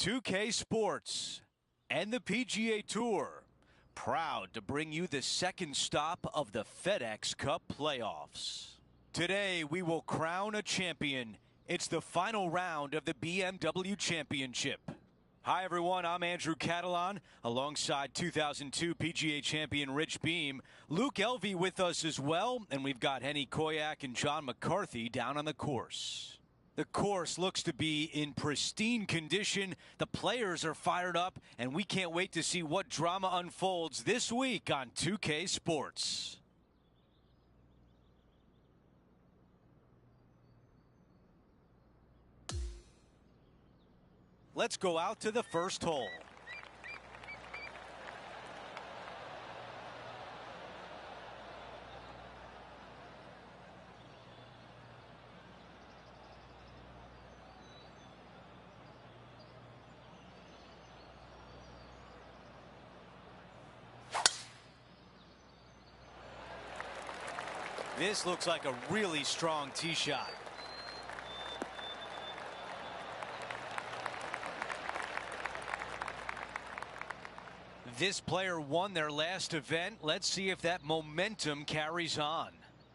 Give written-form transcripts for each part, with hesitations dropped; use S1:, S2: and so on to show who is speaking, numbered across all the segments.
S1: 2K Sports and the PGA Tour, proud to bring you the second stop of the FedEx Cup playoffs. Today, we will crown a champion. It's the final round of the BMW Championship. Hi, everyone. I'm Andrew Catalan, alongside 2002 PGA champion Rich Beam. Luke Elvey with us as well, and we've got Henny Koyak and John McCarthy down on the course. The course looks to be in pristine condition. The players are fired up, and we can't wait to see what drama unfolds this week on 2K Sports. Let's go out to the first hole. This looks like a really strong tee shot. This player won their last event. Let's see if that momentum carries on.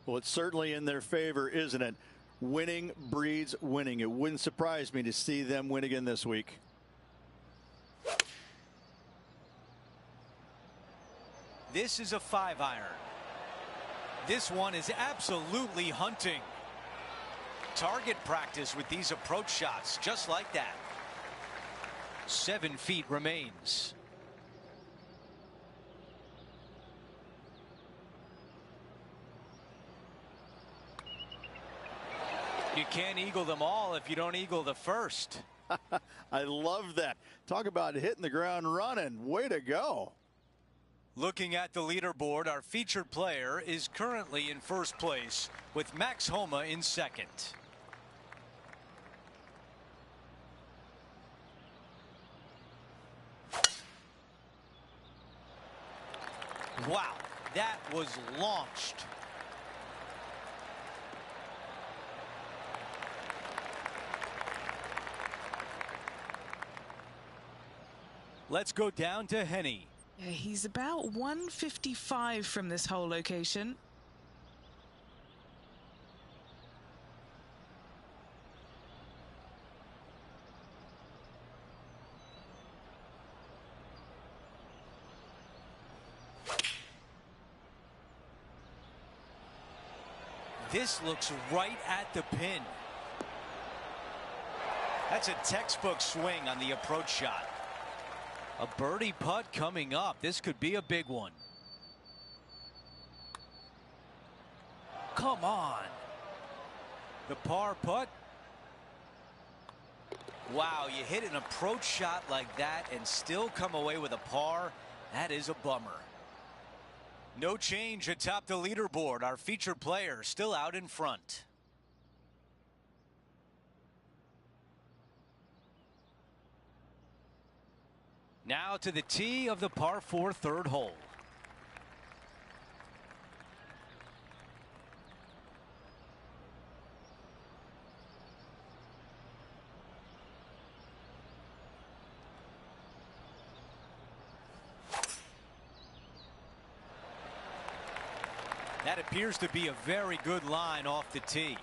S2: Well, it's certainly in their favor, isn't it? Winning breeds winning. It wouldn't surprise me to see them win again this week.
S1: This is a 5-iron. This one is absolutely hunting. Target practice with these approach shots, just like that. 7 feet remains. You can't eagle them all if you don't eagle the first.
S2: I love that. Talk about hitting the ground running. Way to go.
S1: Looking at the leaderboard, our featured player is currently in first place with Max Homa in second. Wow, that was launched. Let's go down to Henny.
S3: Yeah, he's about 155 from this hole location.
S1: This looks right at the pin. That's a textbook swing on the approach shot. A birdie putt coming up. This could be a big one. Come on. The par putt. Wow, you hit an approach shot like that and still come away with a par. That is a bummer. No change atop the leaderboard. Our featured player still out in front. Now to the tee of the par 4 third hole. That appears to be a very good line off the tee.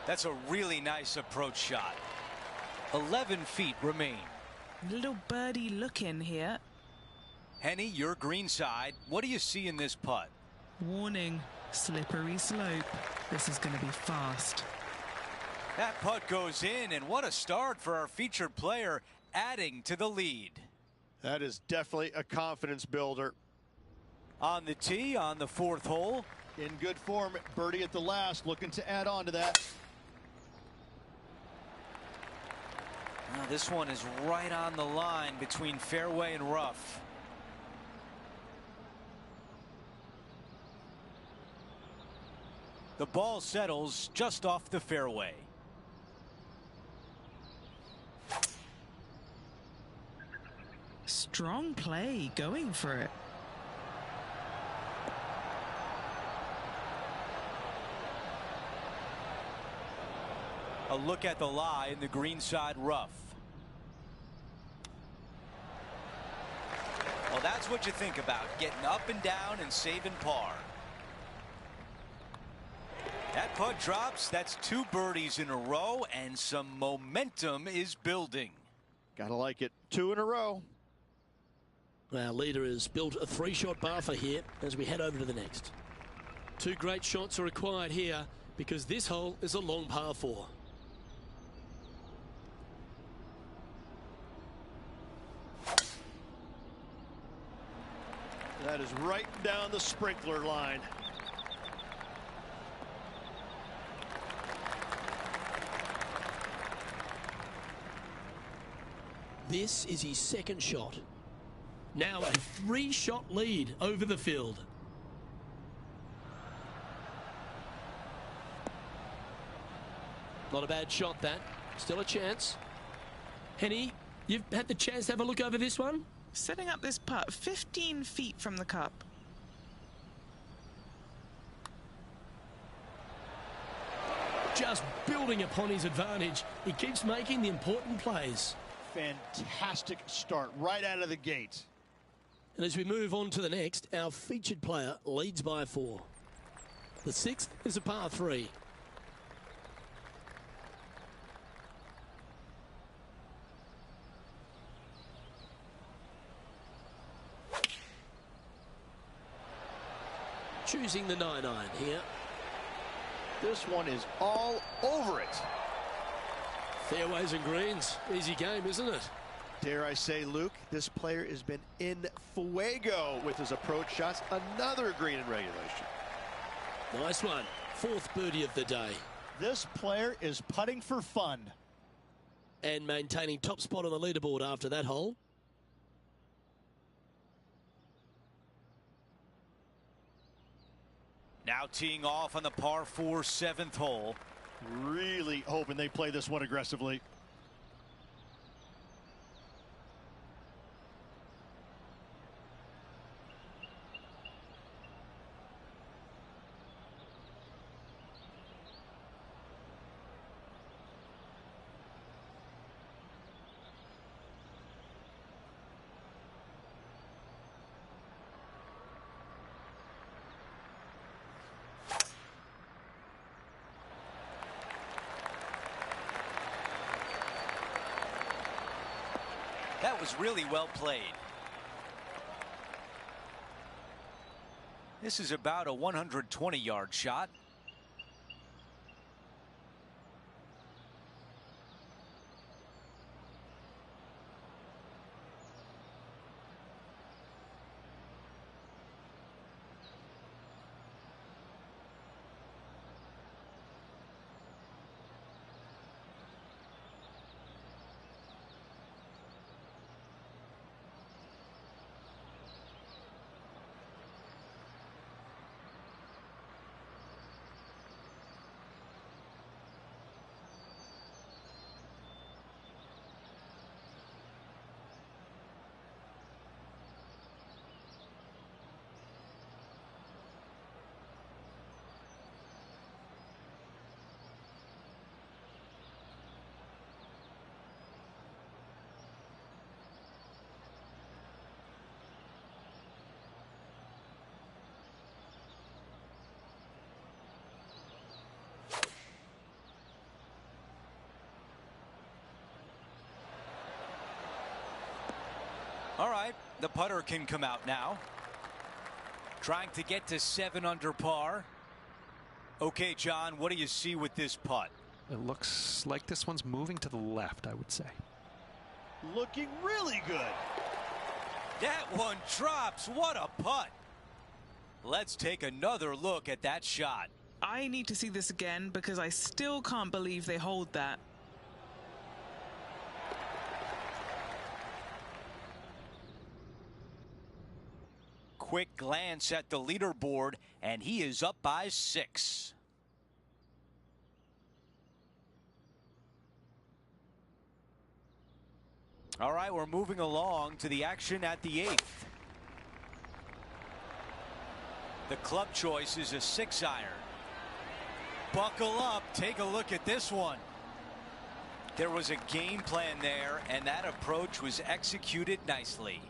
S1: That's a really nice approach shot. 11 feet remain.
S3: Little birdie look in here.
S1: Henny, your green side. What do you see in this putt?
S3: Warning, slippery slope. This is going to be fast.
S1: That putt goes in, and what a start for our featured player, adding to the lead.
S2: That is definitely a confidence builder.
S1: On the tee on the 4th hole.
S2: In good form, birdie at the last, looking to add on to that.
S1: Now, this one is right on the line between fairway and rough. The ball settles just off the fairway.
S3: strong play, going for it.
S1: A look at the lie in the greenside rough. Well, that's what you think about, getting up and down and saving par. That putt drops. That's 2 birdies in a row, and some momentum is building.
S2: Gotta like it. 2 in a row.
S4: Our leader has built a 3-shot buffer here as we head over to the next. 2 great shots are required here because this hole is a long par 4.
S2: That is right down the sprinkler line.
S4: This is his 2nd shot. Now a 3-shot lead over the field. Not a bad shot, that. Still a chance. Henny, you've had the chance to have a look over this one?
S3: Setting up this putt 15 feet from the cup.
S4: Just building upon his advantage. He keeps making the important plays.
S2: Fantastic start right out of the gate.
S4: And as we move on to the next, our featured player leads by 4. The 6th is a par 3. Choosing the 9-iron here.
S2: This one is all over it.
S4: Fairways and greens. Easy game, isn't it?
S2: Dare I say, Luke, this player has been in fuego with his approach shots. Another green in regulation.
S4: Nice one. 4th birdie of the day.
S2: This player is putting for fun.
S4: And maintaining top spot on the leaderboard after that hole.
S1: Now teeing off on the par 4 7th hole.
S2: Really hoping they play this one aggressively.
S1: That was really well played. This is about a 120-yard shot. All right, the putter can come out now. Trying to get to 7 under par. Okay, John, what do you see with this putt?
S5: It looks like this one's moving to the left, I would say.
S2: Looking really good.
S1: That one drops. What a putt. Let's take another look at that shot.
S3: I need to see this again because I still can't believe they hold that.
S1: Quick glance at the leaderboard, and he is up by 6. All right, we're moving along to the action at the 8th. The club choice is a 6-iron. Buckle up, take a look at this one. There was a game plan there, and that approach was executed nicely.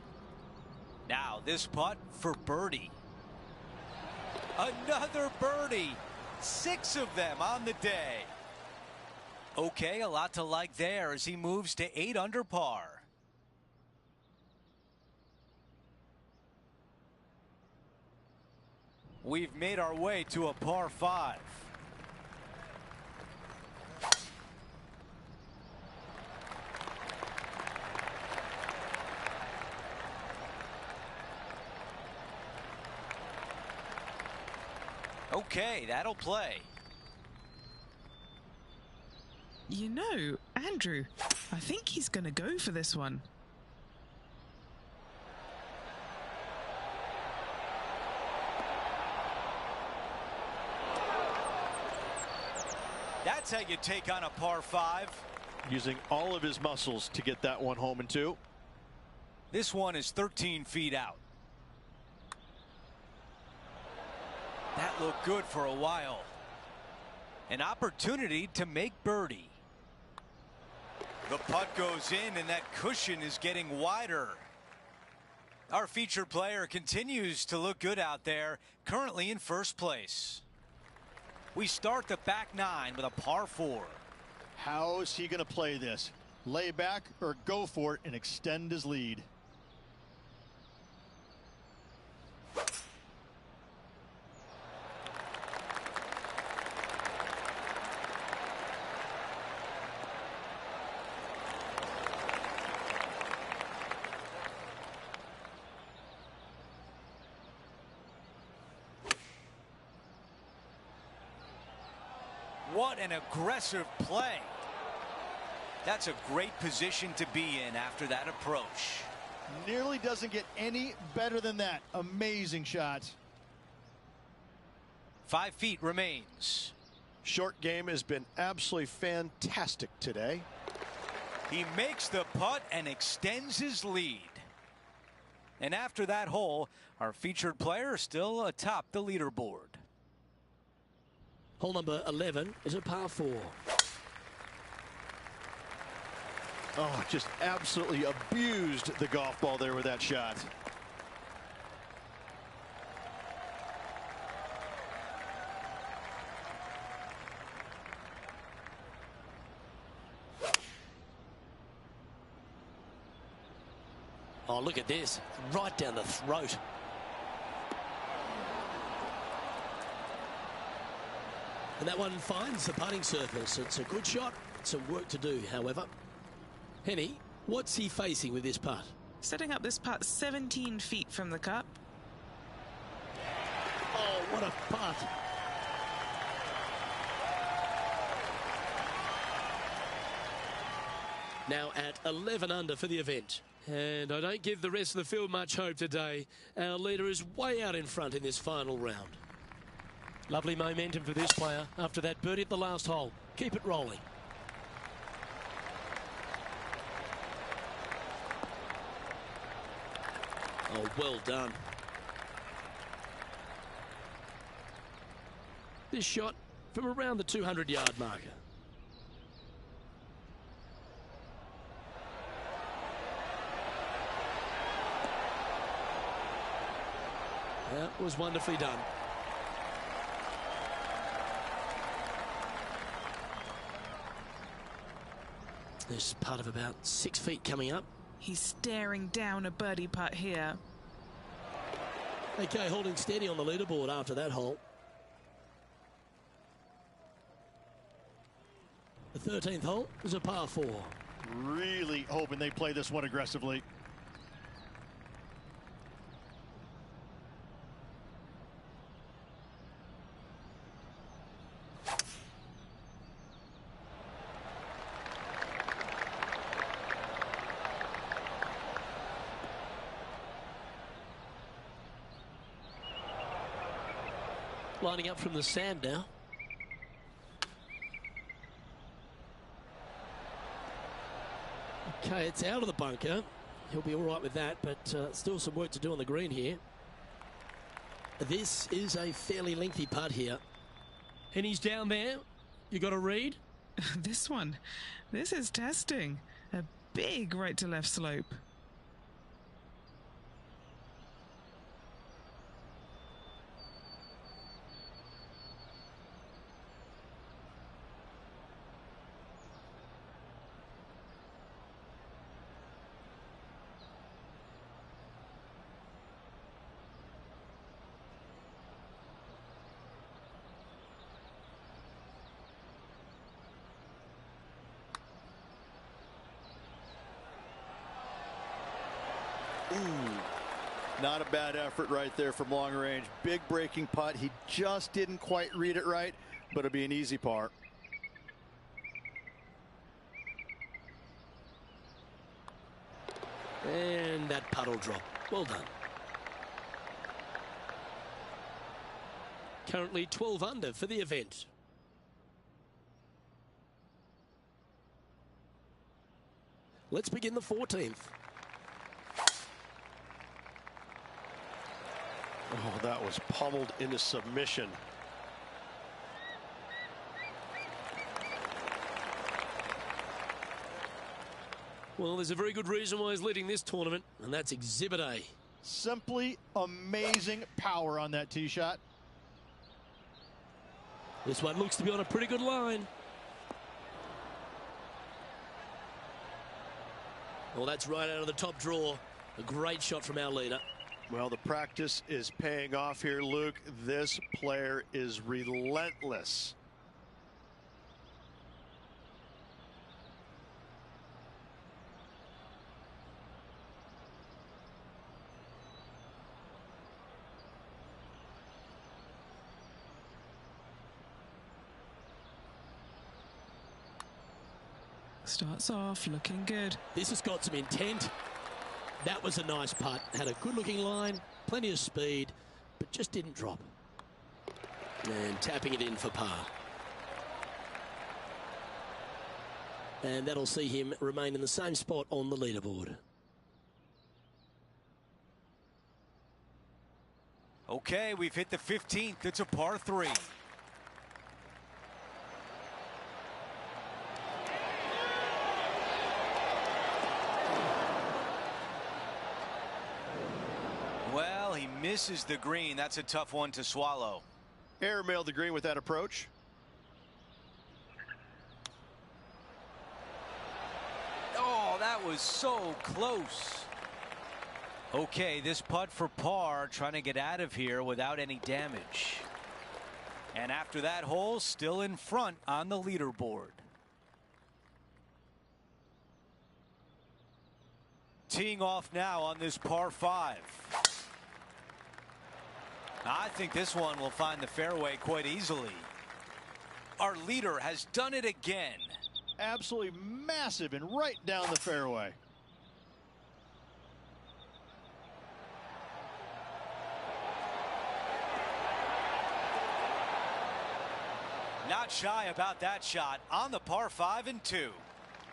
S1: Now this putt for birdie. Another birdie. 6 of them on the day. Okay, a lot to like there as he moves to 8 under par. We've made our way to a par 5. Okay, that'll play.
S3: You know, Andrew, I think he's going to go for this one.
S1: That's how you take on a par 5.
S2: Using all of his muscles to get that one home in 2.
S1: This one is 13 feet out. That looked good for a while. An opportunity to make birdie. The putt goes in, and that cushion is getting wider. Our featured player continues to look good out there, currently in first place. We start the back 9 with a par 4.
S2: How is he going to play this? Lay back or go for it and extend his lead?
S1: What an aggressive play. That's a great position to be in after that approach.
S2: Nearly doesn't get any better than that. Amazing shot.
S1: 5 feet remains.
S2: Short game has been absolutely fantastic today.
S1: He makes the putt and extends his lead. And after that hole, our featured player is still atop the leaderboard.
S4: Hole number 11 is a par 4.
S2: Oh, just absolutely abused the golf ball there with that shot.
S4: Oh, look at this. Right down the throat. And that one finds the putting surface. It's a good shot. Some work to do, however. Henny, what's he facing with this putt?
S3: Setting up this putt 17 feet from the cup.
S4: Oh, what a putt. Now at 11 under for the event. And I don't give the rest of the field much hope today. Our leader is way out in front in this final round. Lovely momentum for this player after that birdie at the last hole. Keep it rolling. Oh, well done. This shot from around the 200-yard marker. That was wonderfully done. There's a putt of about 6 feet coming up.
S3: He's staring down a birdie putt here.
S4: Okay, holding steady on the leaderboard after that hole. The 13th hole is a par 4.
S2: Really hoping they play this one aggressively.
S4: Lining up from the sand now. Okay, it's out of the bunker. He'll be all right with that, but still some work to do on the green here. This is a fairly lengthy putt here. And he's down there. You got a read?
S3: This one. This is testing. A big right to left slope.
S2: Not a bad effort right there from long range. Big breaking putt. He just didn't quite read it right, but it'll be an easy par.
S4: And that putt will drop. Well done. Currently 12 under for the event. Let's begin the 14th.
S6: Oh, that was pummeled into submission.
S4: Well, there's a very good reason why he's leading this tournament, and that's Exhibit A.
S2: Simply amazing power on that tee shot.
S4: This one looks to be on a pretty good line. Well, that's right out of the top draw. A great shot from our leader.
S6: Well, the practice is paying off here, Luke. This player is relentless.
S3: Starts off looking good.
S4: This has got some intent. That was a nice putt. Had a good-looking line, plenty of speed, but just didn't drop. And tapping it in for par. And that'll see him remain in the same spot on the leaderboard.
S1: Okay, we've hit the 15th. It's a par 3. Well, he misses the green. That's a tough one to swallow.
S2: Airmailed the green with that approach.
S1: Oh, that was so close. Okay, this putt for par, trying to get out of here without any damage. And after that hole, still in front on the leaderboard. Teeing off now on this par 5. I think this one will find the fairway quite easily. Our leader has done it again.
S2: Absolutely massive and right down the fairway.
S1: Not shy about that shot on the par 5 and 2.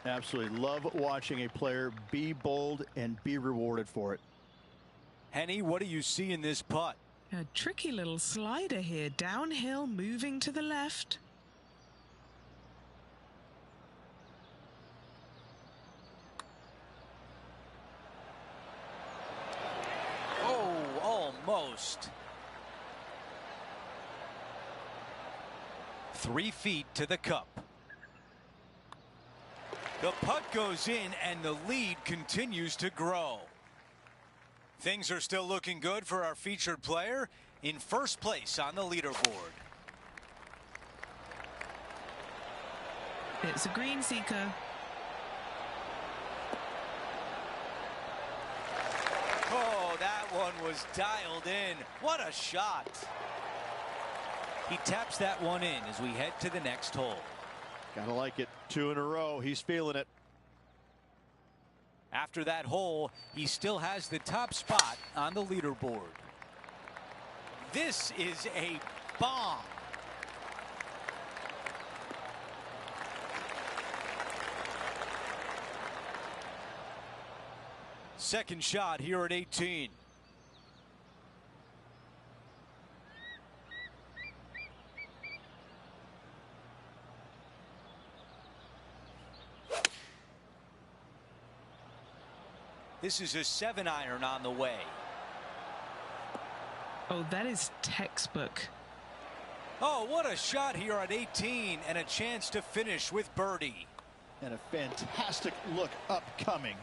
S2: Absolutely love watching a player be bold and be rewarded for it.
S1: Henny, what do you see in this putt?
S3: A tricky little slider here, downhill, moving to the left.
S1: Oh, almost. 3 feet to the cup. The putt goes in and the lead continues to grow. Things are still looking good for our featured player in first place on the leaderboard.
S3: It's a green seeker.
S1: Oh, that one was dialed in. What a shot. He taps that one in as we head to the next hole.
S2: Gotta like it. 2 in a row. He's feeling it.
S1: After that hole, he still has the top spot on the leaderboard. This is a bomb. Second shot here at 18. This is a 7-iron on the way.
S3: Oh, that is textbook.
S1: Oh, what a shot here at 18 and a chance to finish with birdie.
S2: And a fantastic look upcoming.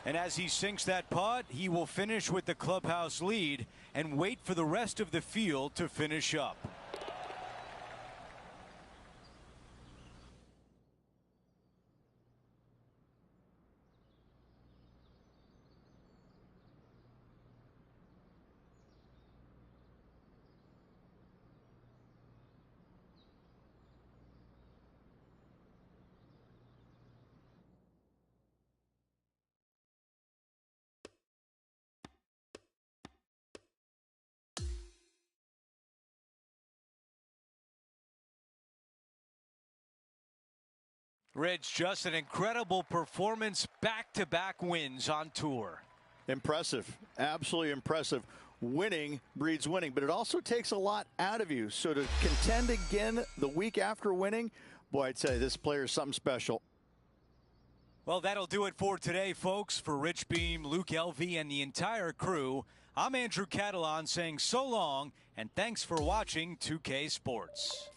S1: And as he sinks that putt, he will finish with the clubhouse lead and wait for the rest of the field to finish up. Rich, just an incredible performance, back-to-back wins on tour.
S2: Impressive, absolutely impressive. Winning breeds winning, but it also takes a lot out of you. So to contend again the week after winning, boy, I'd say this player is something special.
S1: Well, that'll do it for today, folks. For Rich Beam, Luke Elvey, and the entire crew, I'm Andrew Catalan saying so long, and thanks for watching 2K Sports.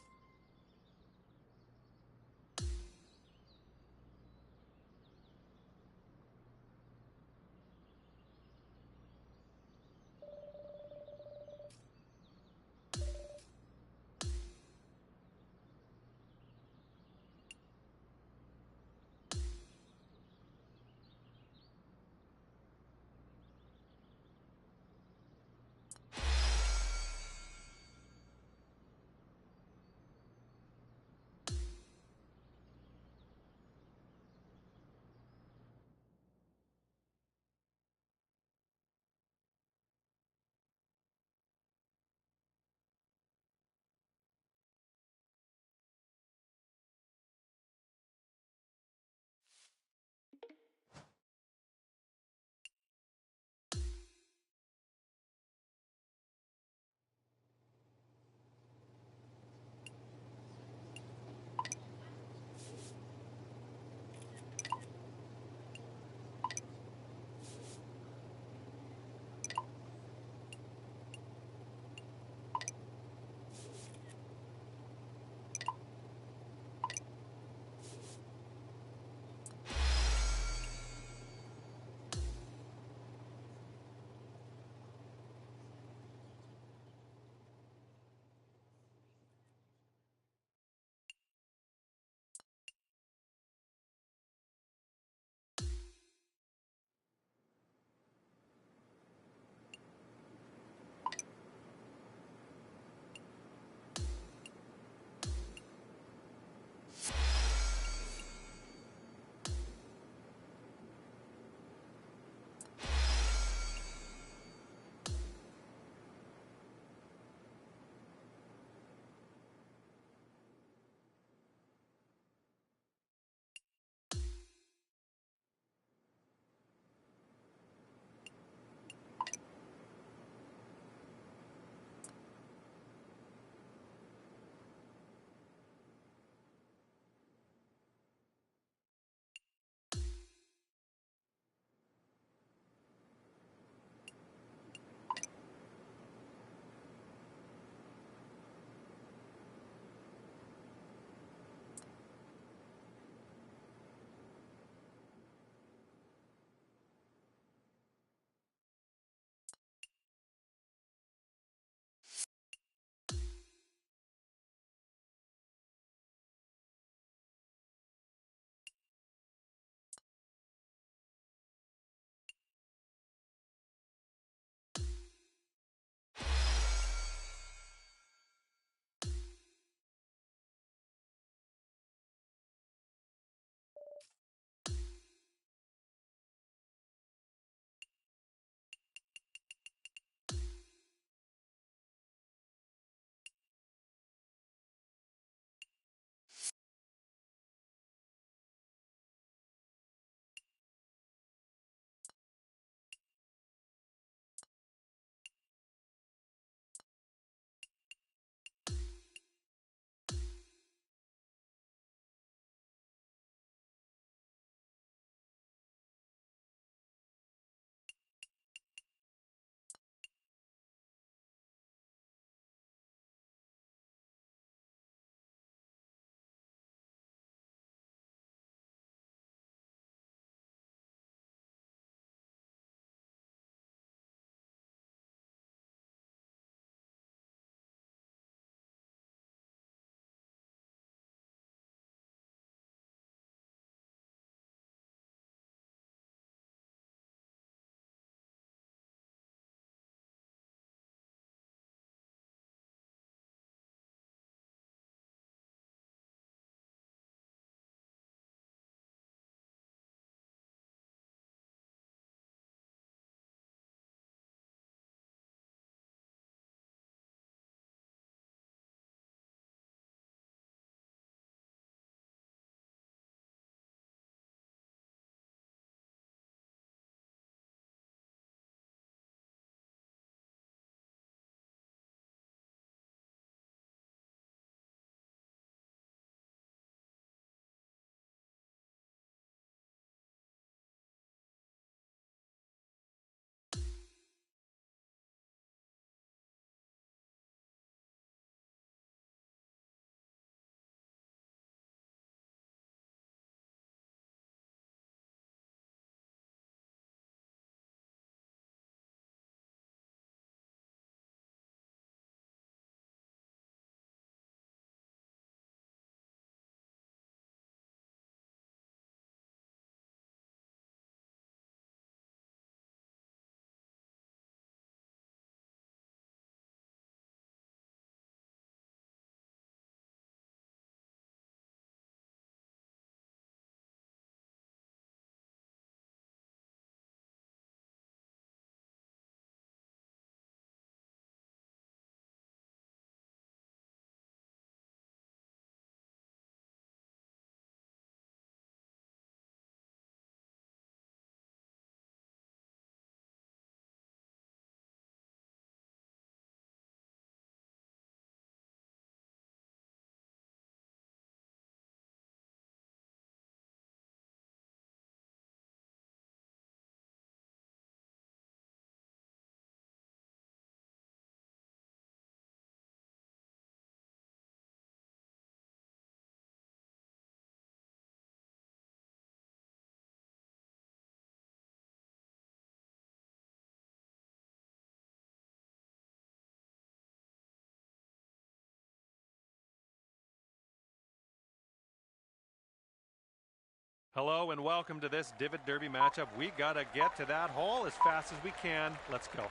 S5: Hello and welcome to this Divot Derby matchup. We got to get to that hole as fast as we can. Let's go.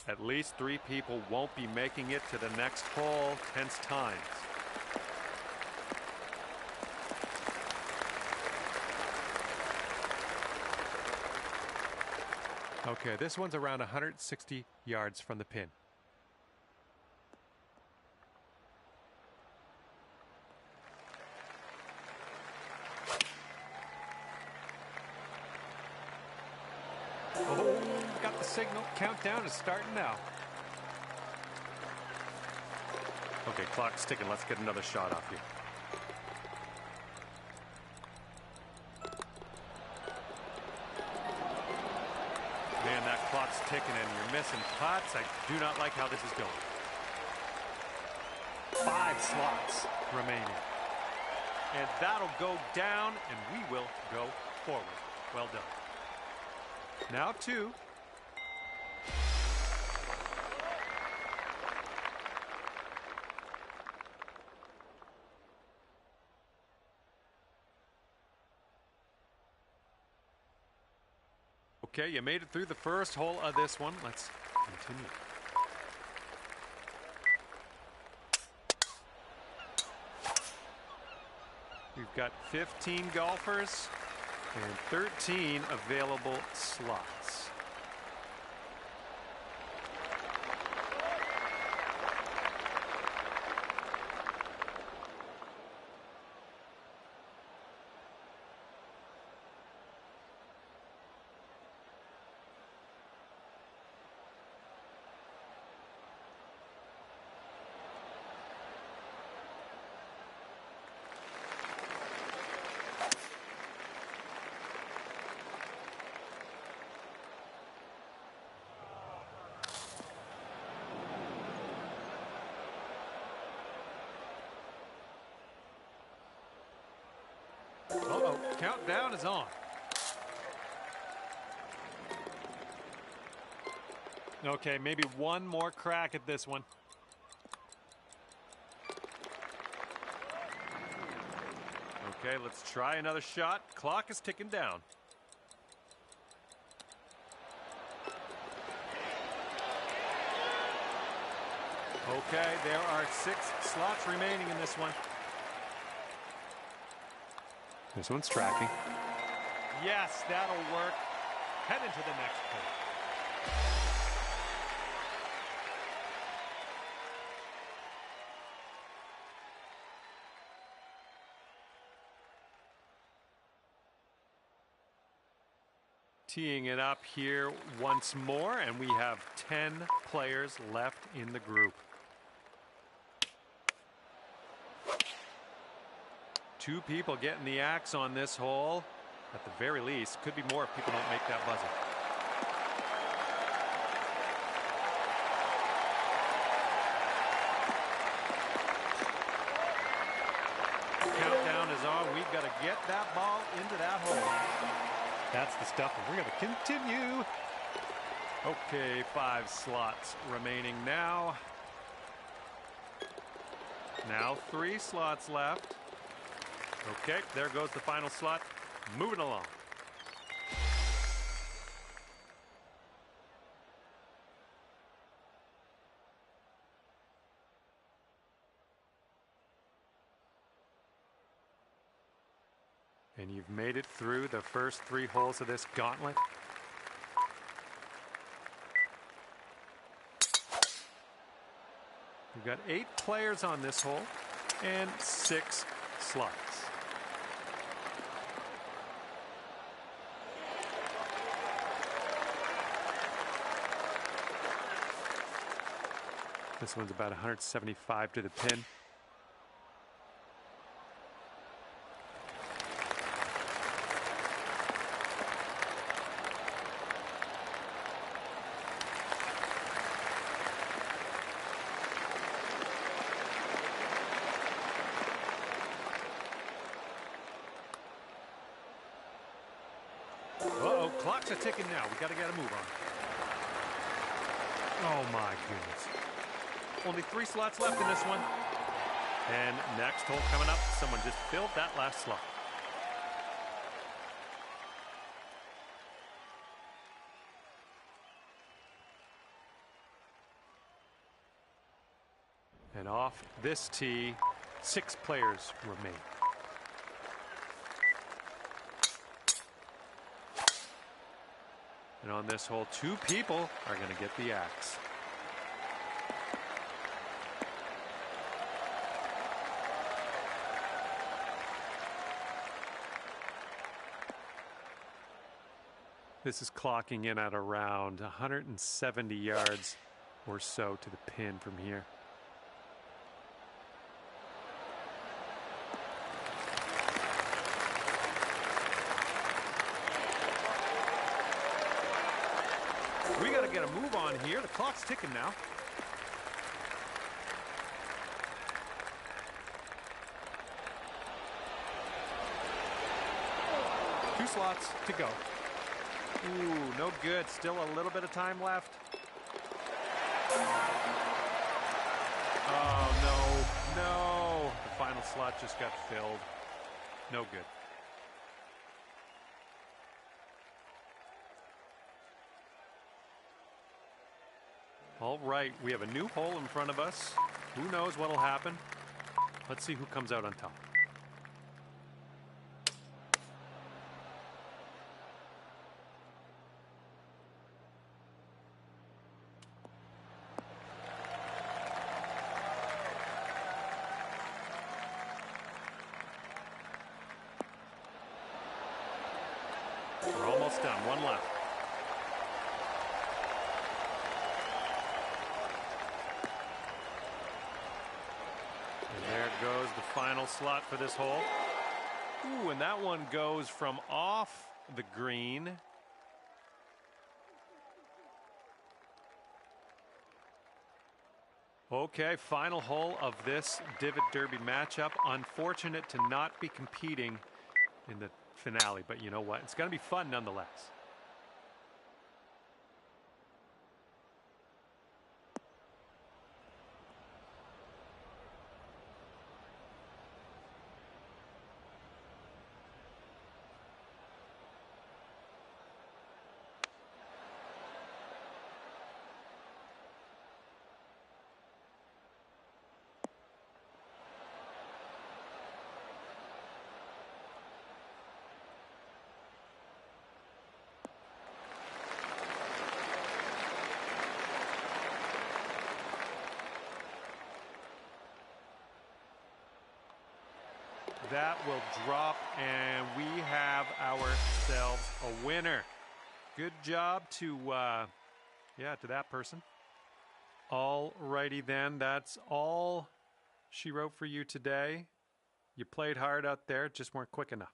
S5: At least 3 people won't be making it to the next hole. Tense times. Okay, this one's around 160 yards from the pin. Oh, got the signal. Countdown is starting now. Okay, clock's ticking. Let's get another shot off here. Man, that clock's ticking and you're missing putts. I do not like how this is going. 5 slots remaining. And that'll go down and we will go forward. Well done. Now 2. Okay, you made it through the first hole of this one. Let's continue. We've got 15 golfers and 13 available slots. Uh-oh, countdown is on. Okay, maybe one more crack at this one. Okay, let's try another shot. Clock is ticking down. Okay, there are 6 slots remaining in this one. This one's tracking. Yes, that'll work. Head into the next hole. Teeing it up here once more, and we have 10 players left in the group. 2 people getting the axe on this hole. At the very least, could be more if people don't make that buzzer. Countdown is on. We've got to get that ball into that hole. That's the stuff, and we're going to continue. Okay, 5 slots remaining now. Now 3 slots left. Okay, there goes the final slot. Moving along. And you've made it through the first 3 holes of this gauntlet. We've got 8 players on this hole and 6 slots. This one's about 175 to the pin. Uh-oh, clocks are ticking now. We got to get a move on. Oh my goodness. Only 3 slots left in this one. And next hole coming up, someone just filled that last slot. And off this tee, 6 players remain. And on this hole, 2 people are going to get the axe. This is clocking in at around 170 yards or so to the pin from here. We got to get a move on here. The clock's ticking now. Two slots to go. Ooh, no good. Still a little bit of time left. Oh, no. No. The final slot just got filled. No good. All right, we have a new hole in front of us. Who knows what'll happen? Let's see who comes out on top. We're almost done. One left. Goes the final slot for this hole. Ooh, and that one goes from off the green. Okay, final hole of this Divot Derby matchup. Unfortunate to not be competing in the finale, but you know what? It's going to be fun nonetheless. That will drop, and we have ourselves a winner. Good job to that person. All righty then, that's all she wrote for you today. You played hard out there, just weren't quick enough.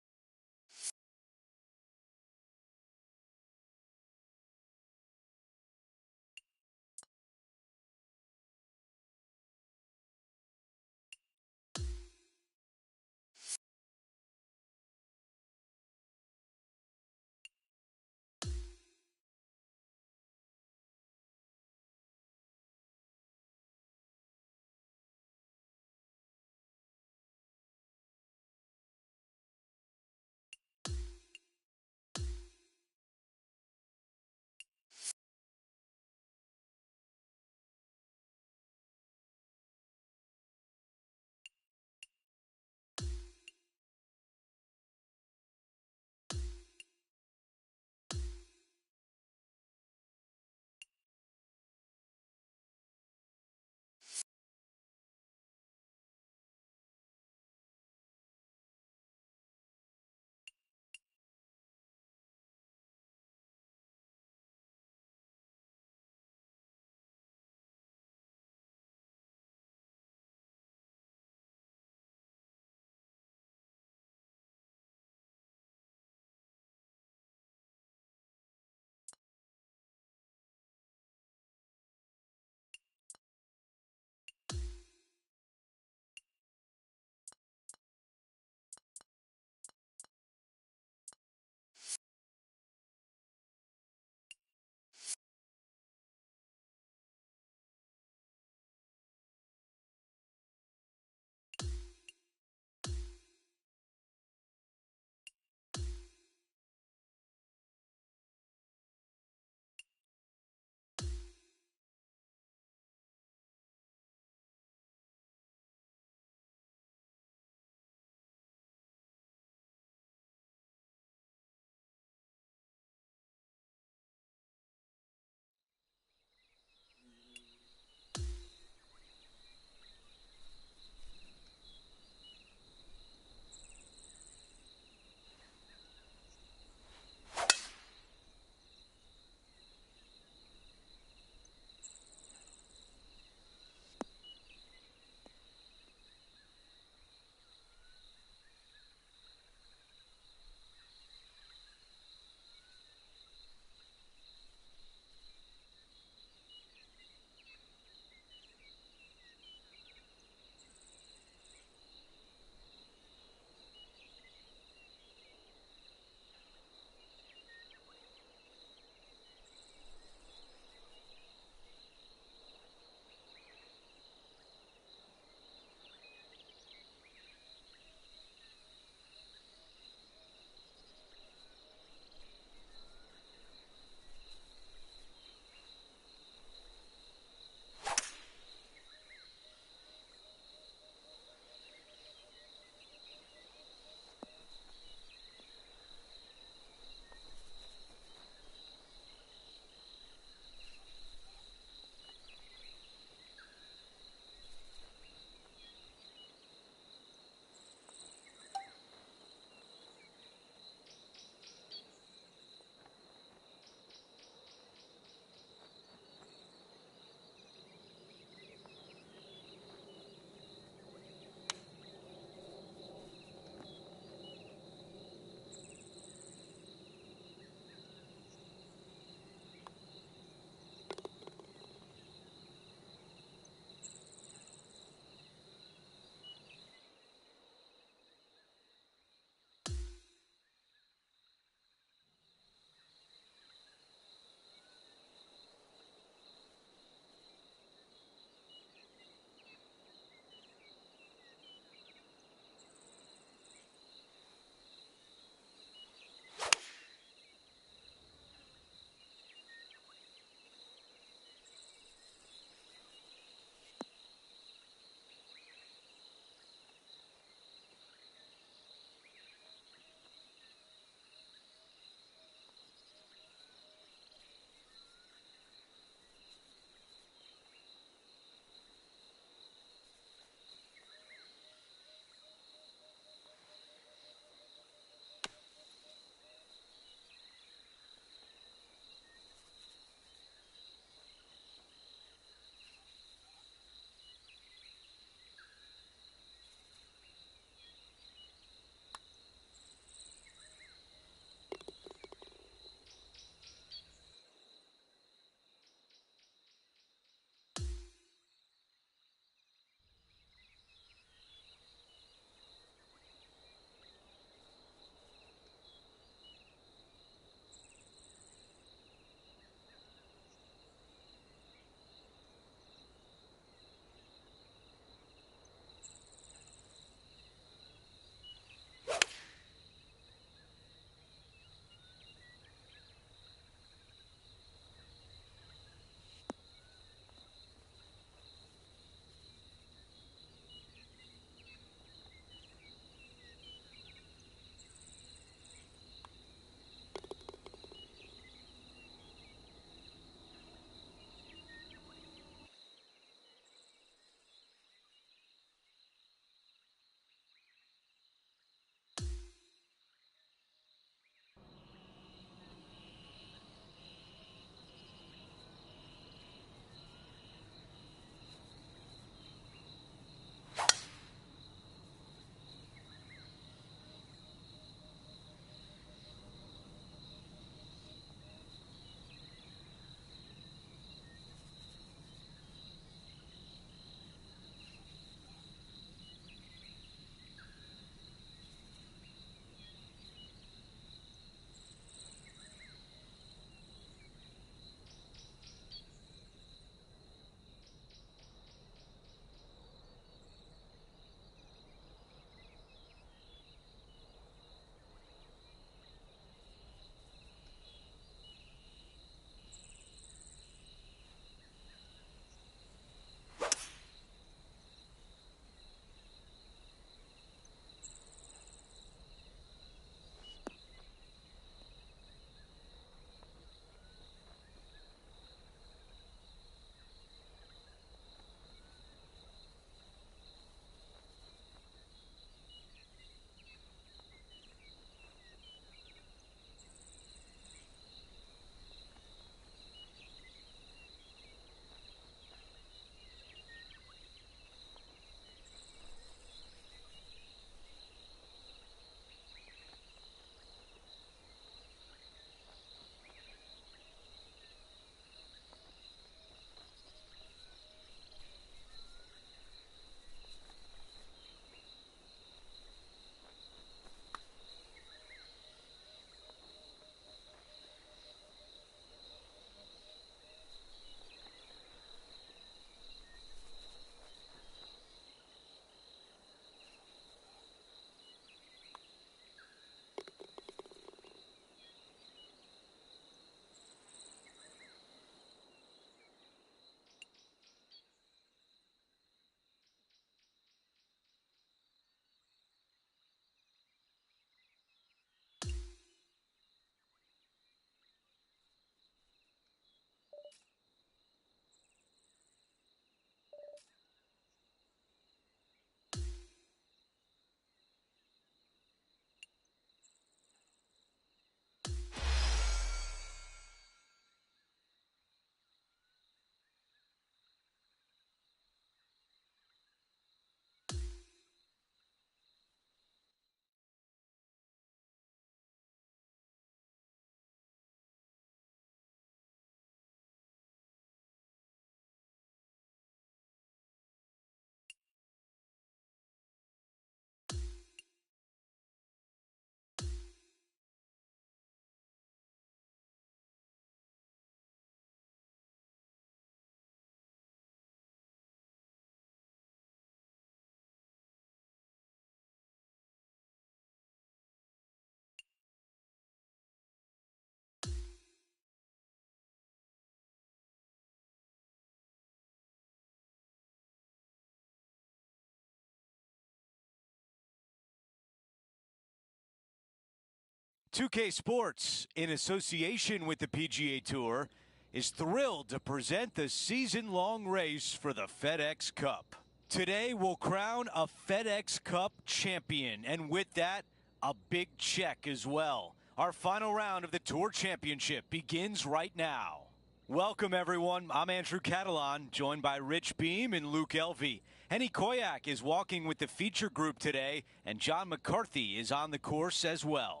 S1: 2K Sports, in association with the PGA Tour, is thrilled to present the season-long race for the FedEx Cup. Today, we'll crown a FedEx Cup champion, and with that, a big check as well. Our final round of the Tour Championship begins right now. Welcome, everyone. I'm Andrew Catalan, joined by Rich Beam and Luke Elvey. Henny Koyak is walking with the feature group today, and John McCarthy is on the course as well.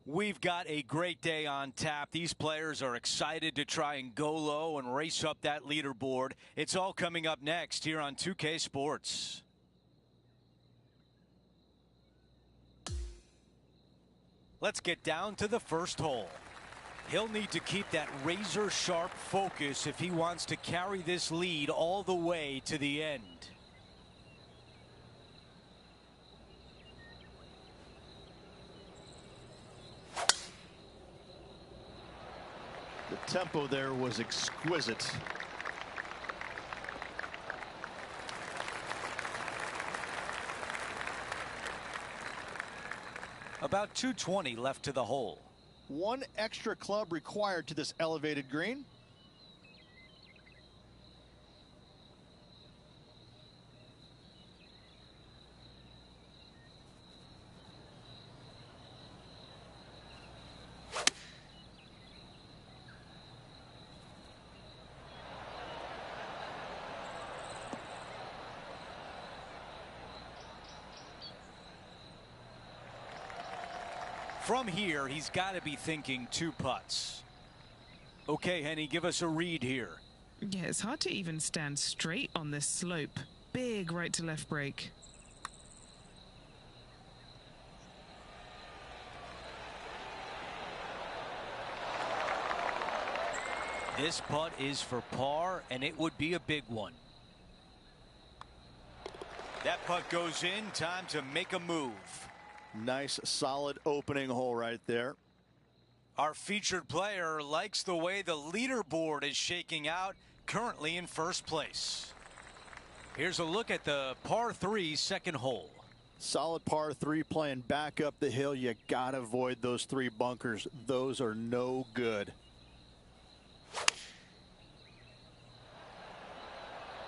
S1: We've got a great day on tap. These players are excited to try and go low and race up that leaderboard. It's all coming up next here on 2K Sports. Let's get down to the first hole. He'll need to keep that razor-sharp focus if he wants to carry this lead all the way to the end.
S2: The tempo there was exquisite.
S1: About 220 left to the hole.
S2: One extra club required to this elevated green.
S1: From here, he's got to be thinking 2 putts. Okay, Henny, give us a read here.
S3: Yeah, it's hard to even stand straight on this slope. Big right to left break.
S1: This putt is for par, and it would be a big one. That putt goes in. Time to make a move.
S2: Nice, solid opening hole right there.
S1: Our featured player likes the way the leaderboard is shaking out, currently in first place. Here's a look at the par 3 second hole.
S2: Solid par 3 playing back up the hill. You gotta avoid those 3 bunkers. Those are no good.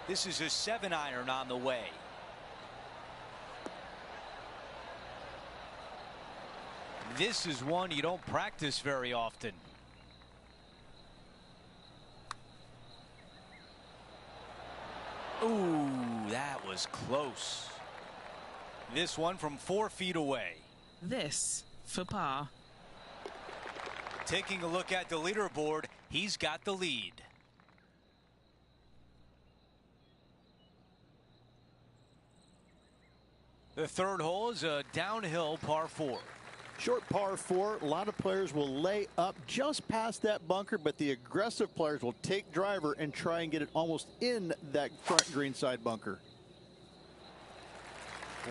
S1: This is a 7-iron on the way. This is one you don't practice very often. Ooh, that was close. This one from 4 feet away.
S3: This for par.
S1: Taking a look at the leaderboard, he's got the lead. The third hole is a downhill par 4.
S2: Short par 4. A lot of players will lay up just past that bunker, but the aggressive players will take driver and try and get it almost in that front greenside bunker.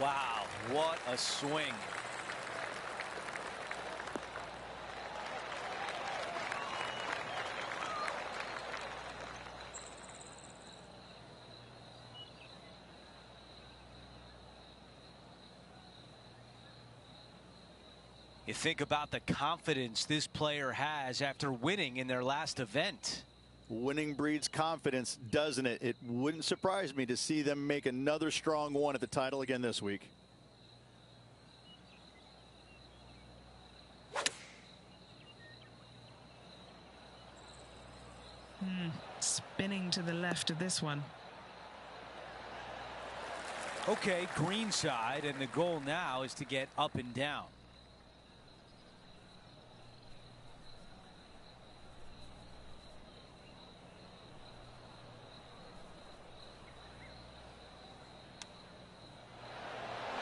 S1: Wow, what a swing. You think about the confidence this player has after winning in their last event.
S2: Winning breeds confidence, doesn't it? It wouldn't surprise me to see them make another strong one at the title again this week.
S3: Spinning to the left of this one.
S1: Okay, green side, and the goal now is to get up and down.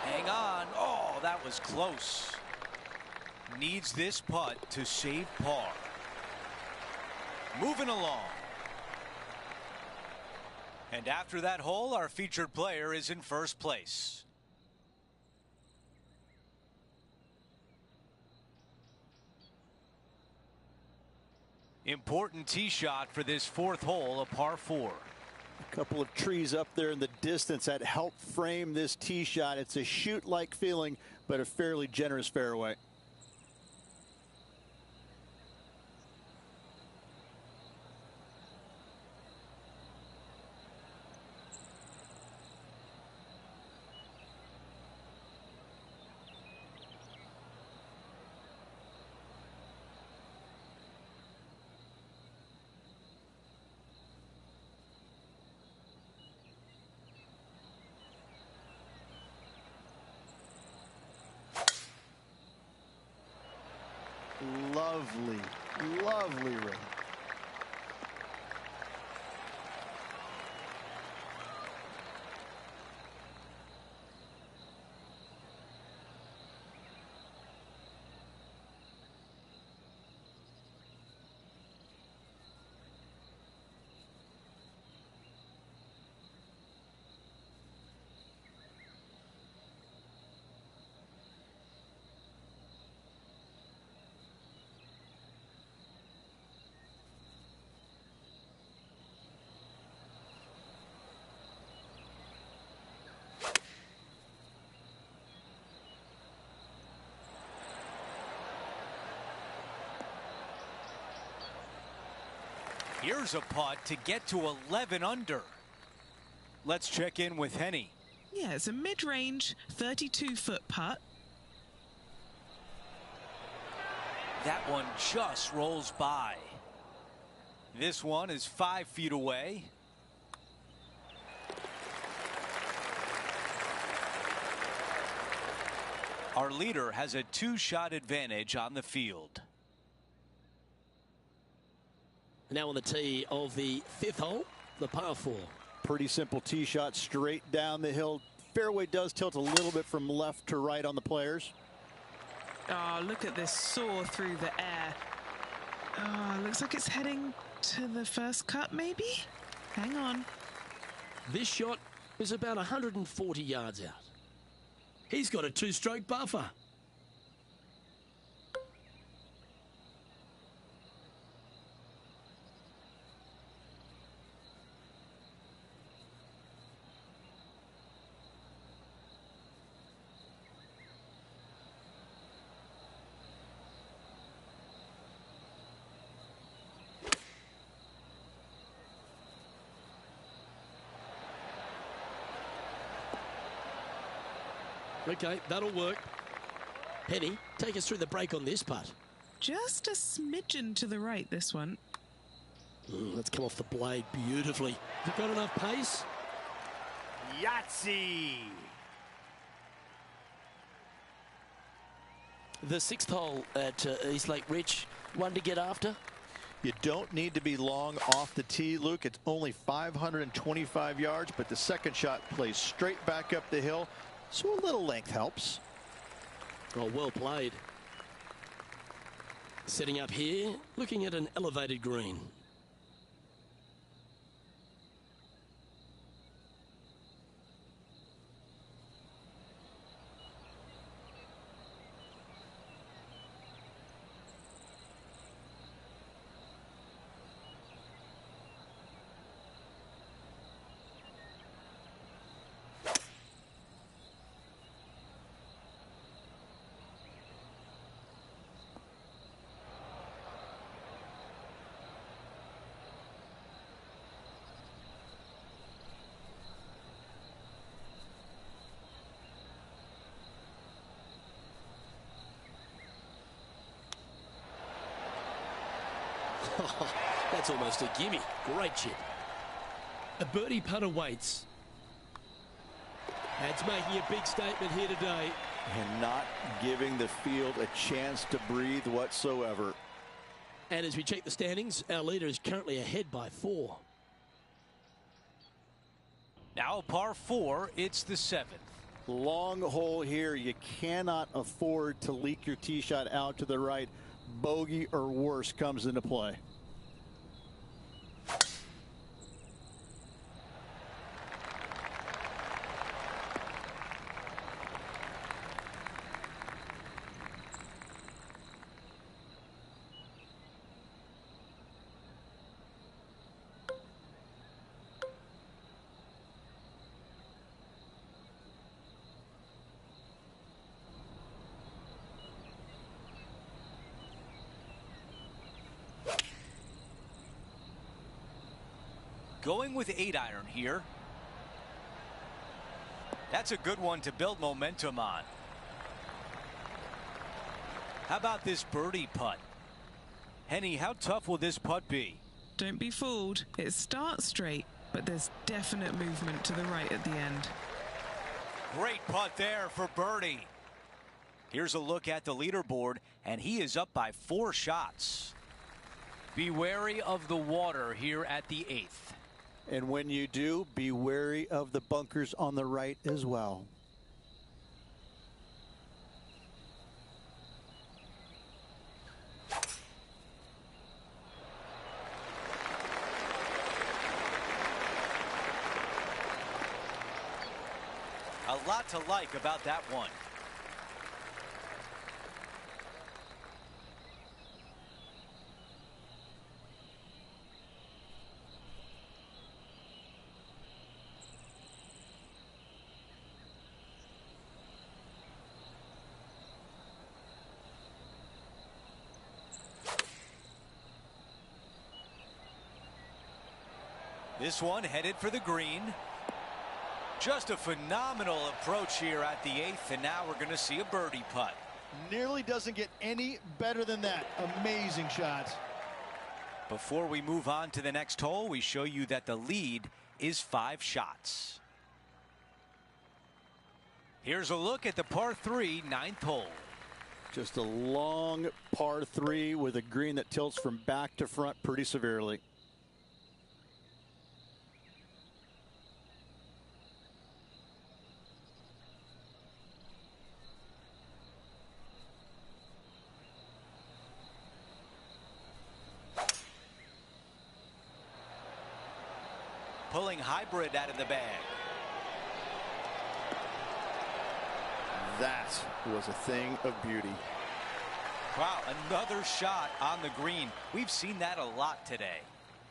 S1: Hang on. Oh, that was close. Needs this putt to save par. Moving along. And after that hole, our featured player is in first place. Important tee shot for this fourth hole, a par 4.
S2: A couple of trees up there in the distance that help frame this tee shot. It's a shoot-like feeling, but a fairly generous fairway. Lovely, lovely ring.
S1: Here's a putt to get to 11 under. Let's check in with Henny.
S3: Yeah, it's a mid-range 32-foot putt.
S1: That one just rolls by. This one is 5 feet away. Our leader has a 2-shot advantage on the field.
S4: Now on the tee of the 5th hole, the par 4.
S2: Pretty simple tee shot straight down the hill. Fairway does tilt a little bit from left to right on the players.
S3: Oh, look at this soar through the air. Oh, looks like it's heading to the first cut, maybe? Hang on.
S4: This shot is about 140 yards out. He's got a 2-stroke buffer. Okay, that'll work. Henny, take us through the break on this putt.
S3: Just a smidgen to the right, this one.
S4: Let's come off the blade beautifully. Have you got enough pace?
S1: Yahtzee!
S4: The 6th hole at East Lake Ridge, one to get after.
S2: You don't need to be long off the tee, Luke. It's only 525 yards, but the second shot plays straight back up the hill, so a little length helps.
S4: Oh, well played. Setting up here, looking at an elevated green. That's almost a gimme. Great chip. A birdie putt awaits. That's making a big statement here today.
S2: And not giving the field a chance to breathe whatsoever.
S4: And as we check the standings, our leader is currently ahead by 4.
S1: Now par 4, it's the 7th.
S2: Long hole here. You cannot afford to leak your tee shot out to the right. Bogey or worse comes into play.
S1: Going with 8-iron here. That's a good one to build momentum on. How about this birdie putt? Henny, how tough will this putt be?
S3: Don't be fooled. It starts straight, but there's definite movement to the right at the end.
S1: Great putt there for birdie. Here's a look at the leaderboard, and he is up by 4 shots. Be wary of the water here at the 8th.
S2: And when you do, be wary of the bunkers on the right as well.
S1: A lot to like about that one. This one headed for the green. Just a phenomenal approach here at the 8th, and now we're going to see a birdie putt.
S6: Nearly doesn't get any better than that. Amazing shot.
S1: Before we move on to the next hole, we show you that the lead is 5 shots. Here's a look at the par 3 9th hole.
S2: Just a long par 3 with a green that tilts from back to front pretty severely.
S1: Pulling hybrid out of the bag.
S2: That was a thing of beauty.
S1: Wow, another shot on the green. We've seen that a lot today.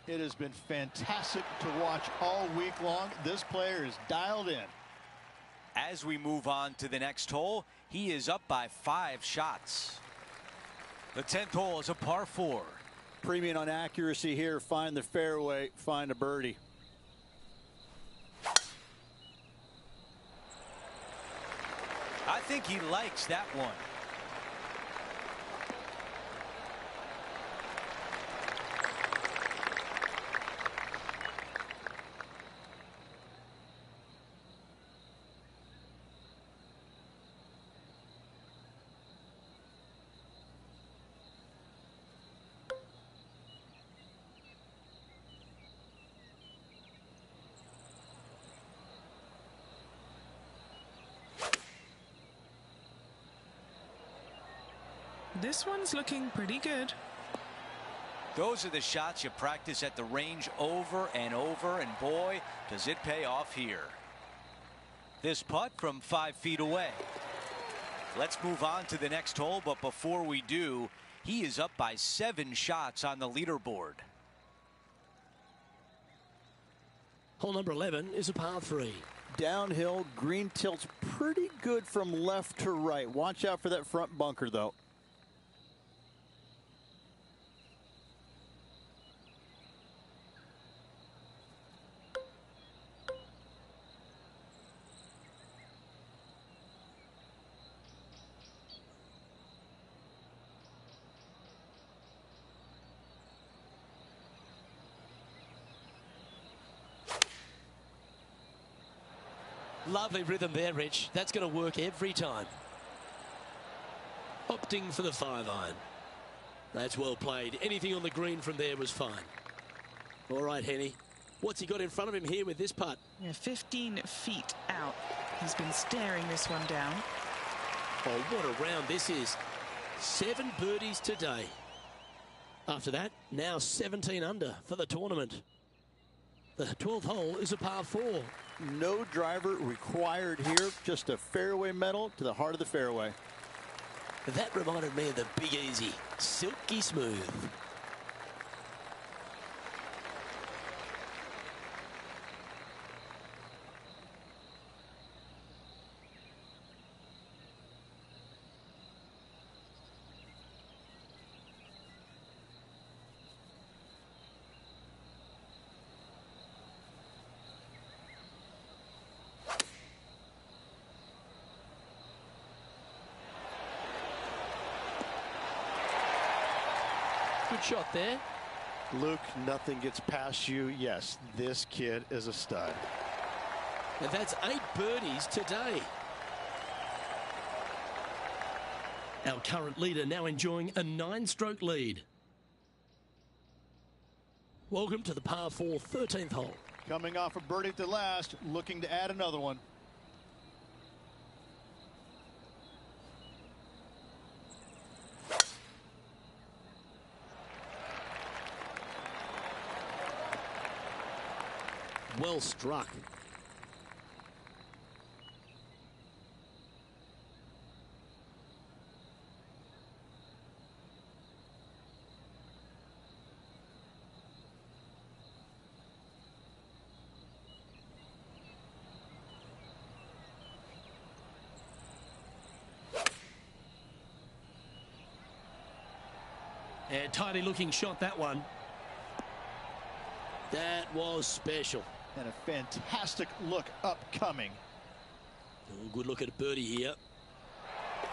S6: It has been fantastic to watch all week long. This player is dialed in.
S1: As we move on to the next hole, he is up by 5 shots. The 10th hole is a par 4.
S2: Premium on accuracy here. Find the fairway, find a birdie.
S1: I think he likes that one.
S3: This one's looking pretty good.
S1: Those are the shots you practice at the range over and over, and boy, does it pay off here. This putt from 5 feet away. Let's move on to the next hole, but before we do, he is up by 7 shots on the leaderboard.
S4: Hole number 11 is a par 3.
S2: Downhill, green tilts pretty good from left to right. Watch out for that front bunker, though.
S4: Lovely rhythm there, Rich. That's going to work every time. Opting for the 5-iron. That's well played. Anything on the green from there was fine. All right, Henny. What's he got in front of him here with this putt?
S3: Yeah, 15 feet out. He's been staring this one down.
S4: Oh, what a round this is. 7 birdies today. After that, now 17 under for the tournament. The 12th hole is a par 4.
S2: No driver required here, just a fairway metal to the heart of the fairway.
S4: That reminded me of the Big Easy. Silky smooth. Good shot there.
S6: Luke, nothing gets past you. Yes, this kid is a stud.
S4: And that's 8 birdies today. Our current leader now enjoying a 9-stroke lead. Welcome to the par 4 13th hole.
S2: Coming off a birdie at the last, looking to add another one.
S4: Well struck. And tidy looking shot, that one. That was special.
S2: And a fantastic look upcoming.
S4: Oh, good look at a birdie here.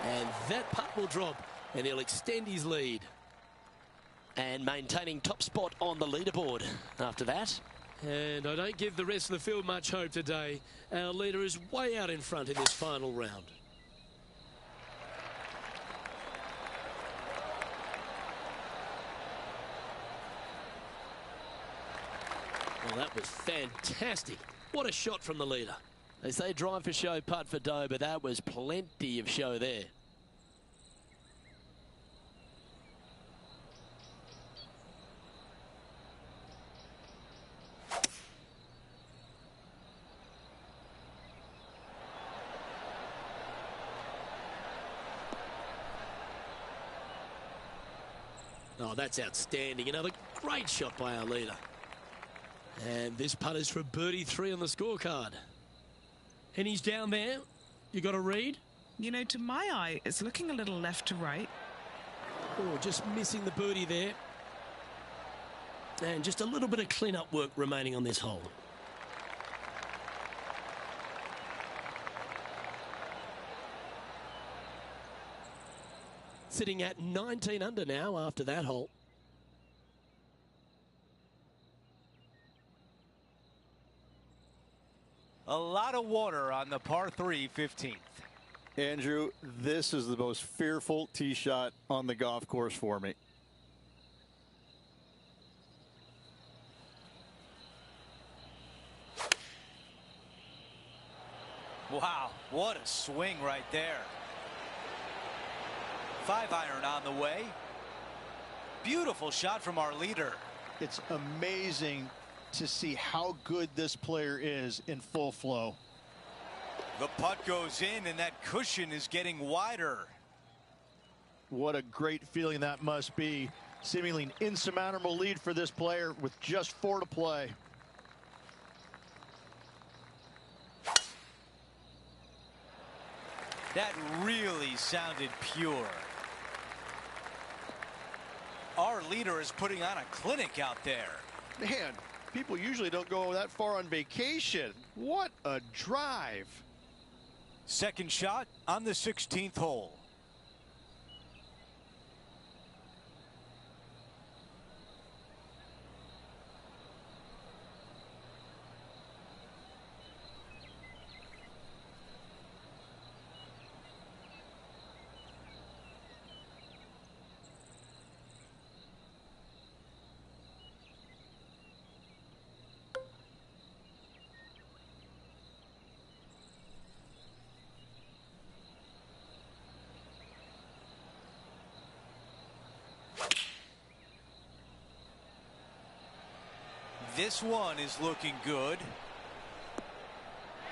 S4: And that putt will drop, and he'll extend his lead. And maintaining top spot on the leaderboard after that. And I don't give the rest of the field much hope today. Our leader is way out in front in this final round. Well, that was fantastic. What a shot from the leader. They say drive for show, putt for dough, but that was plenty of show there. Oh, that's outstanding. Another great shot by our leader. And this putt is for birdie 3 on the scorecard. And he's down there. You got a read?
S3: You know, to my eye, it's looking a little left to right.
S4: Oh, just missing the birdie there. And just a little bit of clean-up work remaining on this hole. Sitting at 19 under now after that hole.
S1: A lot of water on the par 3 15th.
S2: Andrew, this is the most fearful tee shot on the golf course for me.
S1: Wow, what a swing right there. 5-iron on the way. Beautiful shot from our leader.
S2: It's amazing to see how good this player is in full flow.
S1: The putt goes in, and that cushion is getting wider.
S2: What a great feeling that must be. Seemingly an insurmountable lead for this player with just 4 to play.
S1: That really sounded pure. Our leader is putting on a clinic out there.
S6: Man, people usually don't go that far on vacation. What a drive.
S1: Second shot on the 16th hole. This one is looking good.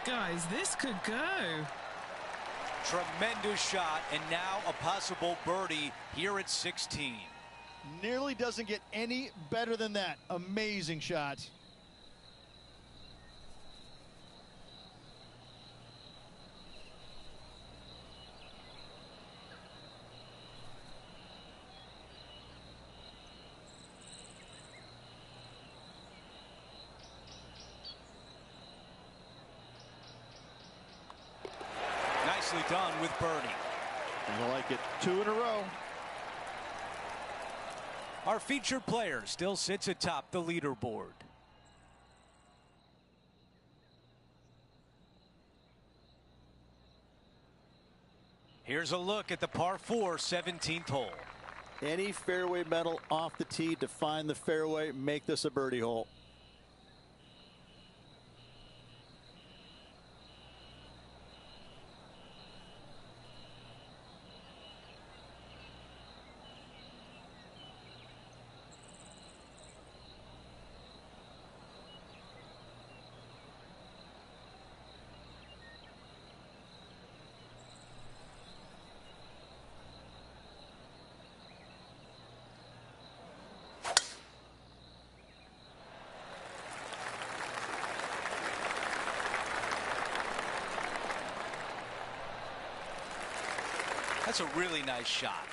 S3: Guys, this could go.
S1: Tremendous shot, and now a possible birdie here at 16.
S2: Nearly doesn't get any better than that. Amazing shot.
S1: Nicely done with birdie.
S2: I like it. 2 in a row.
S1: Our featured player still sits atop the leaderboard. Here's a look at the par 4 17th hole.
S2: Any fairway metal off the tee to find the fairway, make this a birdie hole.
S1: That's a really nice shot.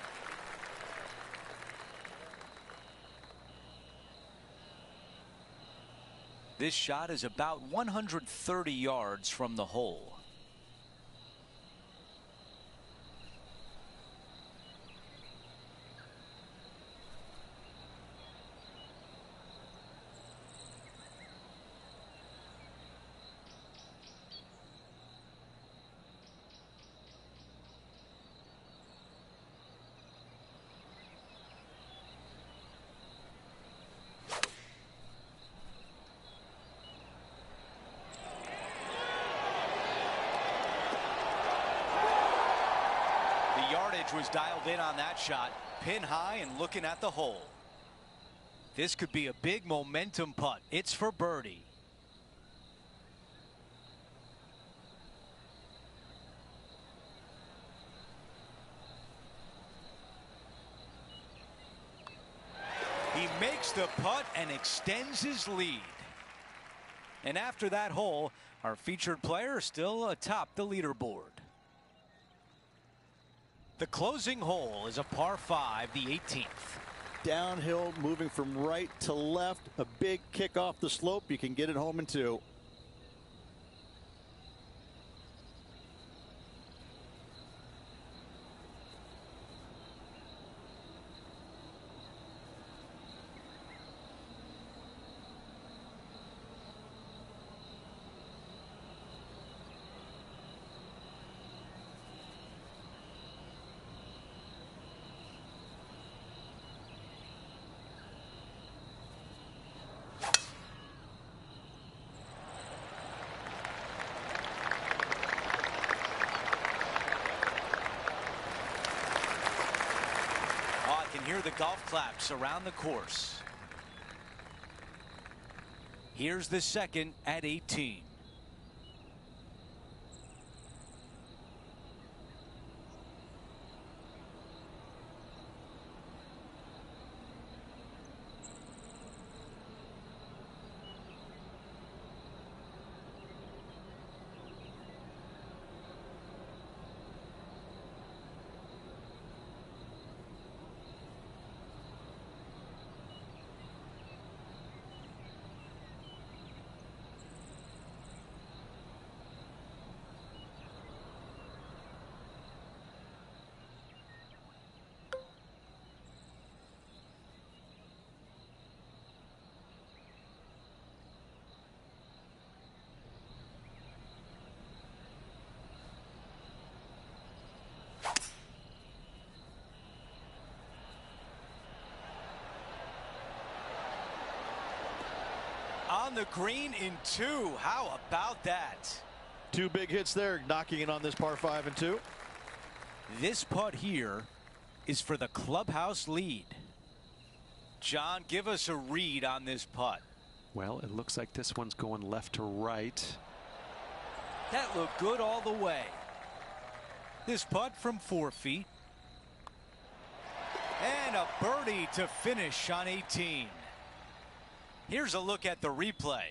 S1: This shot is about 130 yards from the hole. Was dialed in on that shot, pin high and looking at the hole. This could be a big momentum putt. It's for birdie. He makes the putt and extends his lead. And after that hole, our featured player is still atop the leaderboard. The closing hole is a par 5, the 18th.
S2: Downhill, moving from right to left, a big kick off the slope. You can get it home in 2.
S1: Hear the golf claps around the course. Here's the second at 18. On the green in 2. How about that?
S2: 2 big hits there, knocking it on this par 5 and 2.
S1: This putt here is for the clubhouse lead. John, give us a read on this putt.
S7: Well, it looks like this one's going left to right.
S1: That looked good all the way. This putt from 4 feet. And a birdie to finish on 18. Here's a look at the replay.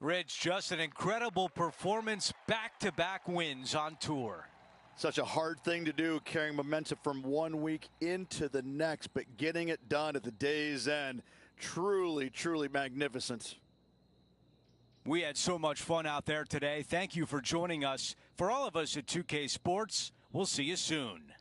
S1: Rich, just an incredible performance, back-to-back wins on tour.
S2: Such a hard thing to do, carrying momentum from one week into the next, but getting it done at the day's end, truly, truly magnificent.
S1: We had so much fun out there today. Thank you for joining us. For all of us at 2K Sports, we'll see you soon.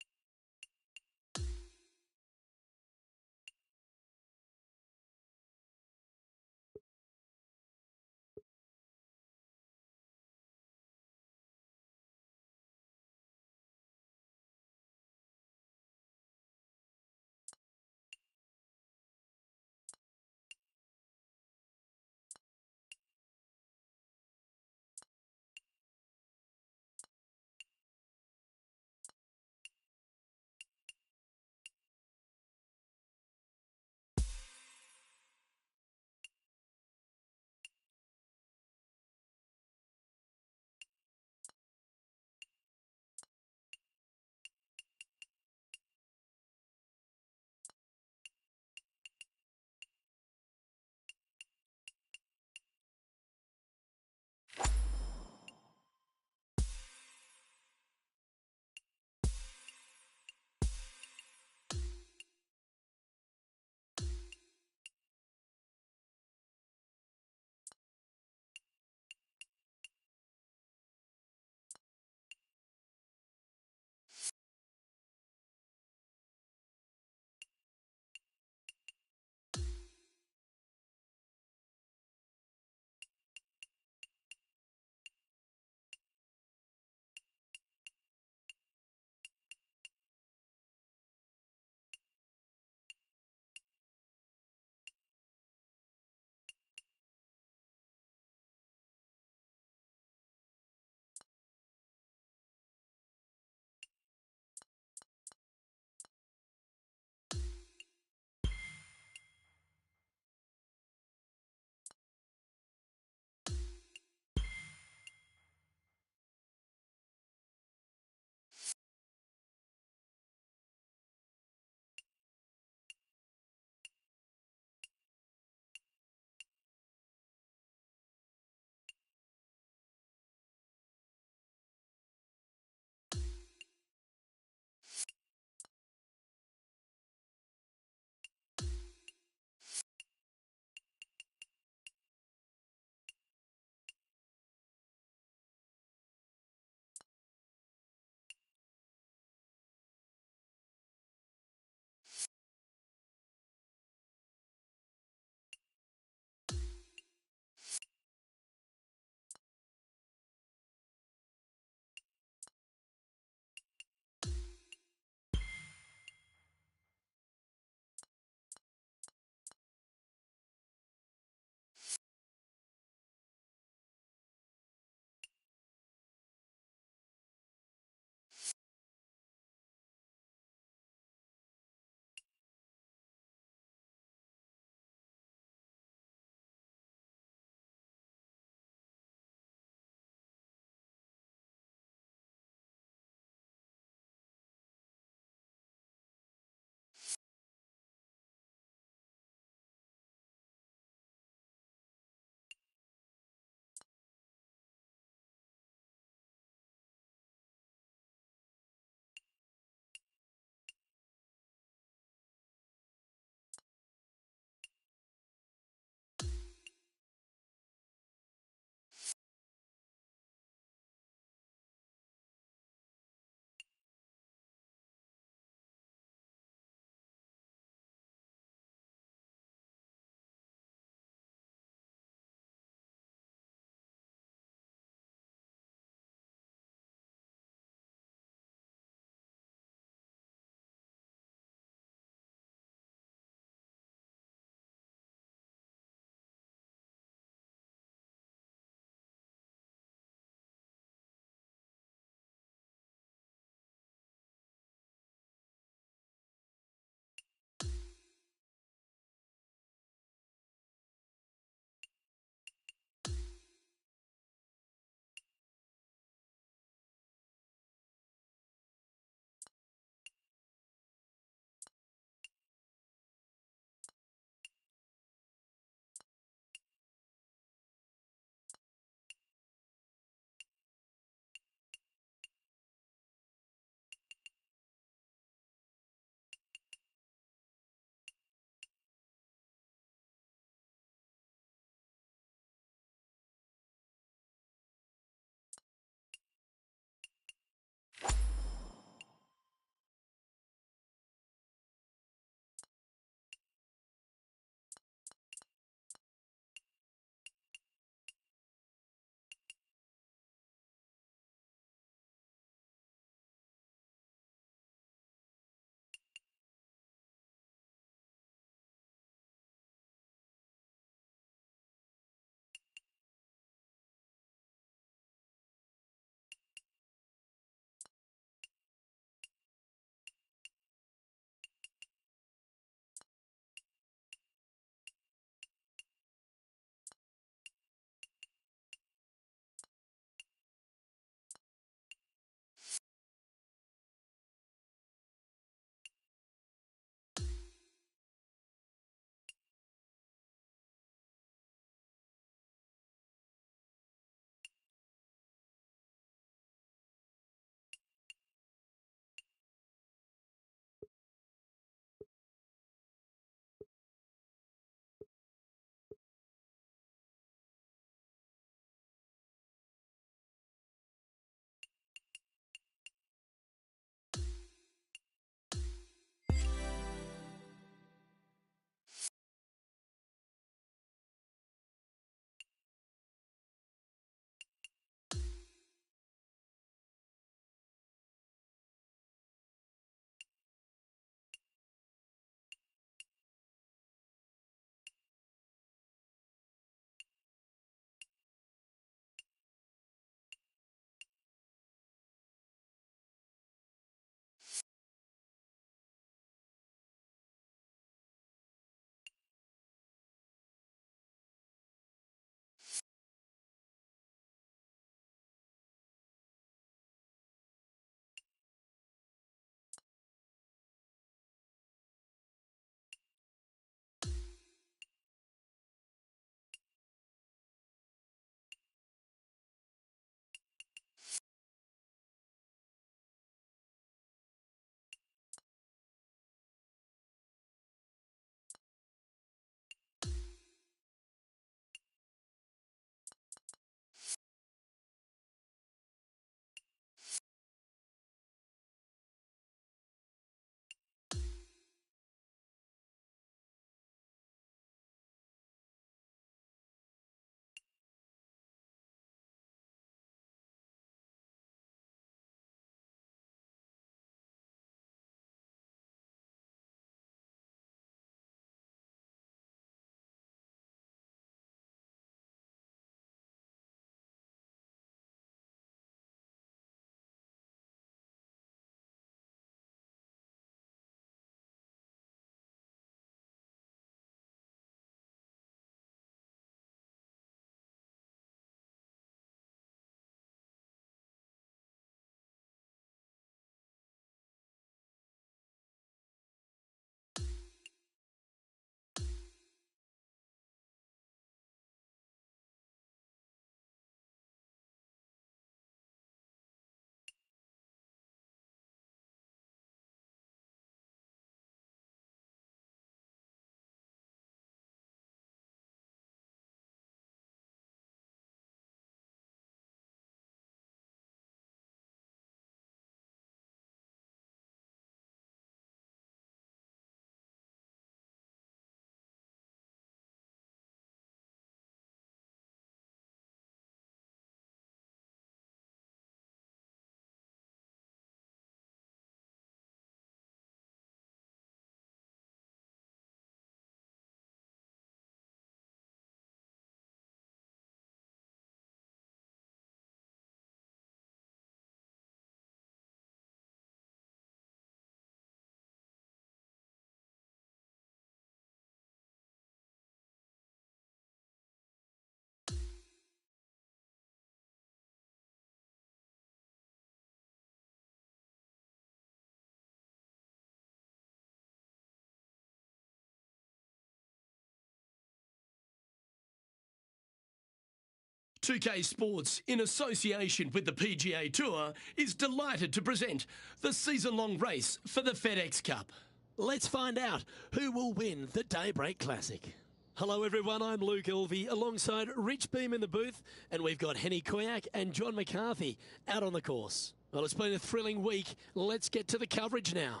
S4: 2K Sports, in association with the PGA Tour, is delighted to present the season-long race for the FedEx Cup. Let's find out who will win the Daybreak Classic. Hello everyone, I'm Luke Elvey alongside Rich Beam in the booth, and we've got Henny Koyak and John McCarthy out on the course. Well, it's been a thrilling week. Let's get to the coverage now.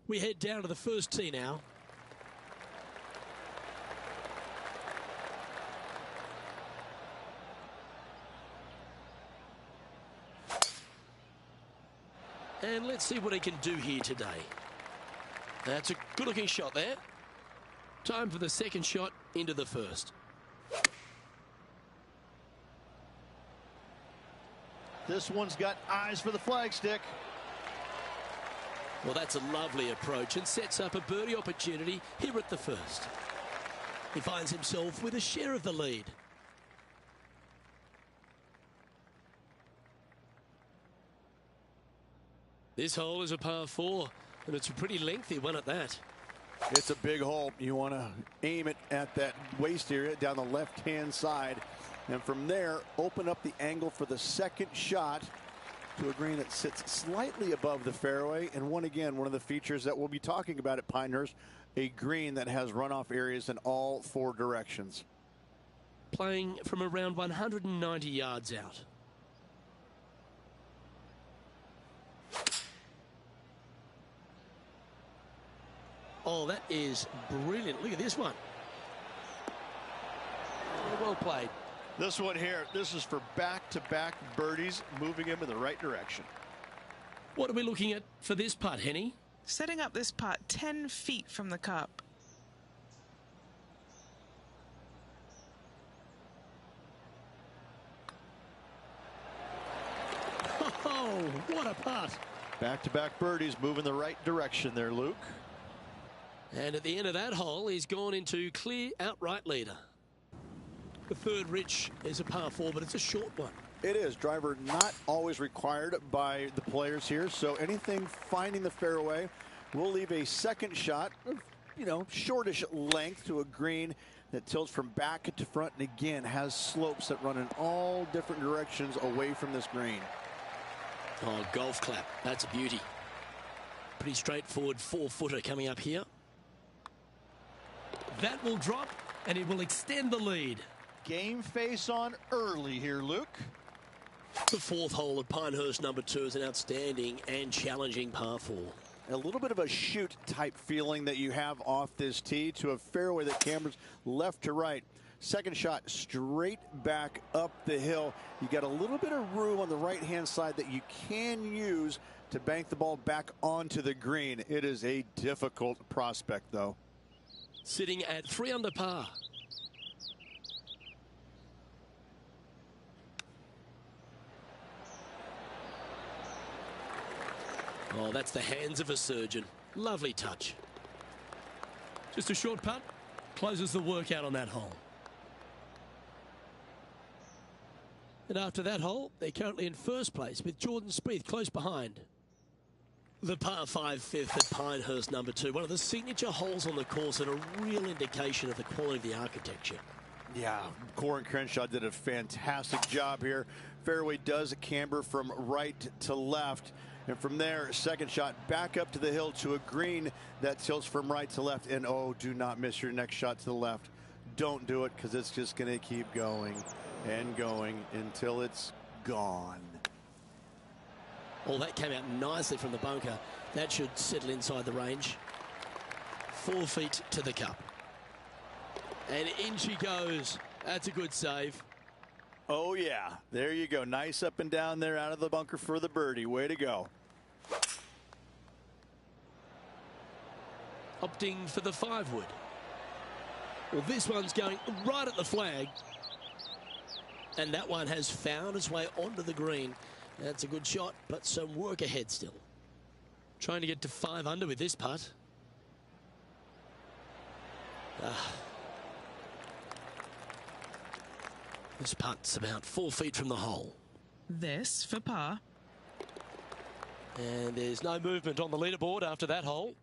S4: We head down to the first tee now. And let's see what he can do here today. That's a good-looking shot there. Time for the second shot into the first.
S6: This one's got eyes for the flagstick.
S4: Well, that's a lovely approach and sets up a birdie opportunity here at the first. He finds himself with a share of the lead. This hole is a par 4, and it's a pretty lengthy one at that.
S2: It's a big hole. You want to aim it at that waist area down the left-hand side, and from there, open up the angle for the second shot to a green that sits slightly above the fairway. And one of the features that we'll be talking about at Pinehurst, a green that has runoff areas in all 4 directions.
S4: Playing from around 190 yards out. Oh, that is brilliant. Look at this one. Well played.
S6: This one here, this is for back-to-back birdies, moving him in the right direction.
S4: What are we looking at for this putt, Henny?
S3: Setting up this putt 10 feet from the cup.
S4: Oh, what a putt.
S6: Back-to-back birdies, moving the right direction there, Luke.
S4: And at the end of that hole, he's gone into clear outright leader. The third, Rich, is a par 4, but it's a short one.
S2: It is. Driver not always required by the players here, so anything finding the fairway will leave a second shot, shortish length to a green that tilts from back to front, and again has slopes that run in all different directions away from this green.
S4: Oh, golf clap. That's a beauty. Pretty straightforward 4-footer coming up here. That will drop, and it will extend the lead.
S6: Game face on early here, Luke.
S4: The 4th hole at Pinehurst number 2 is an outstanding and challenging par 4.
S2: A little bit of a shoot type feeling that you have off this tee to a fairway that cambers left to right. Second shot straight back up the hill. You got a little bit of room on the right-hand side that you can use to bank the ball back onto the green. It is a difficult prospect, though.
S4: Sitting at 3 under par. Oh, that's the hands of a surgeon. Lovely touch. Just a short putt. Closes the workout on that hole. And after that hole, they're currently in first place with Jordan Spieth close behind. The par 5 5th at Pinehurst number 2. One of the signature holes on the course and a real indication of the quality of the architecture.
S2: Yeah, Corin Crenshaw did a fantastic job here. Fairway does camber from right to left. And from there, second shot back up to the hill to a green that tilts from right to left. And oh, do not miss your next shot to the left. Don't do it, because it's just going to keep going and going until it's gone.
S4: Oh, that came out nicely from the bunker. That should settle inside the range. 4 feet to the cup. And in she goes. That's a good save.
S2: Oh, yeah. There you go. Nice up and down there out of the bunker for the birdie. Way to go.
S4: Opting for the 5-wood. Well, this one's going right at the flag. And that one has found its way onto the green. That's a good shot, but some work ahead still. Trying to get to 5 under with this putt. This putt's about 4 feet from the hole.
S3: This for par.
S4: And there's no movement on the leaderboard after that hole.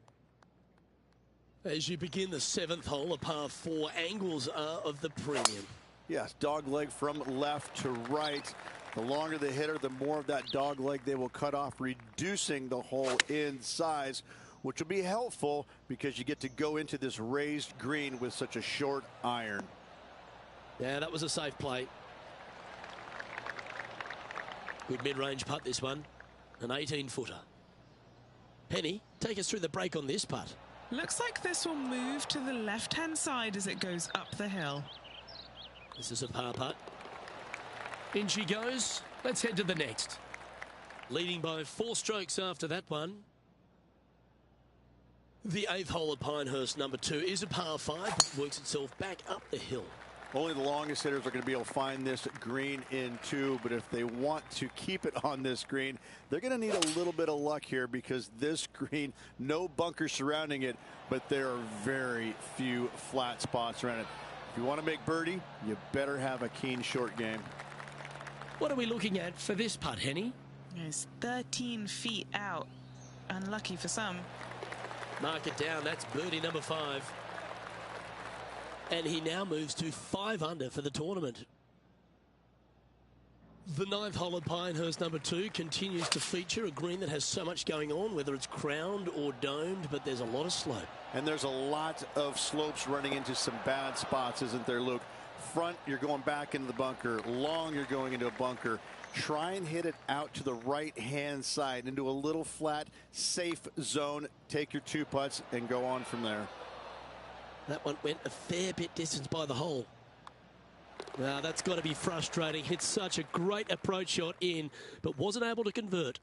S4: As you begin the 7th hole, a par 4, angles are of the premium.
S2: Yes, dog leg from left to right. The longer the hitter, the more of that dog leg they will cut off, reducing the hole in size, which will be helpful because you get to go into this raised green with such a short iron.
S4: Yeah, that was a safe play. Good mid-range putt, this one. An 18-footer. Penny, take us through the break on this putt.
S3: Looks like this will move to the left-hand side as it goes up the hill.
S4: This is a par putt. In she goes. Let's head to the next. Leading by 4 strokes after that one. The 8th hole at Pinehurst, number 2, is a par 5, but works itself back up the hill.
S2: Only the longest hitters are going to be able to find this green in 2, but if they want to keep it on this green, they're going to need a little bit of luck here because this green, no bunker surrounding it, but there are very few flat spots around it. If you want to make birdie, you better have a keen short game.
S4: What are we looking at for this putt, Henny?
S3: It's 13 feet out. Unlucky for some.
S4: Mark it down. That's birdie number 5. And he now moves to 5 under for the tournament. The 9th hole at Pinehurst, number 2, continues to feature a green that has so much going on, whether it's crowned or domed, but there's a lot of slope.
S2: And there's a lot of slopes running into some bad spots, isn't there, Luke? Front, you're going back into the bunker. Long, you're going into a bunker. Try and hit it out to the right-hand side into a little flat, safe zone. Take your 2 putts and go on from there.
S4: That one went a fair bit distance by the hole. Now that's got to be frustrating. Hit such a great approach shot in, but wasn't able to convert.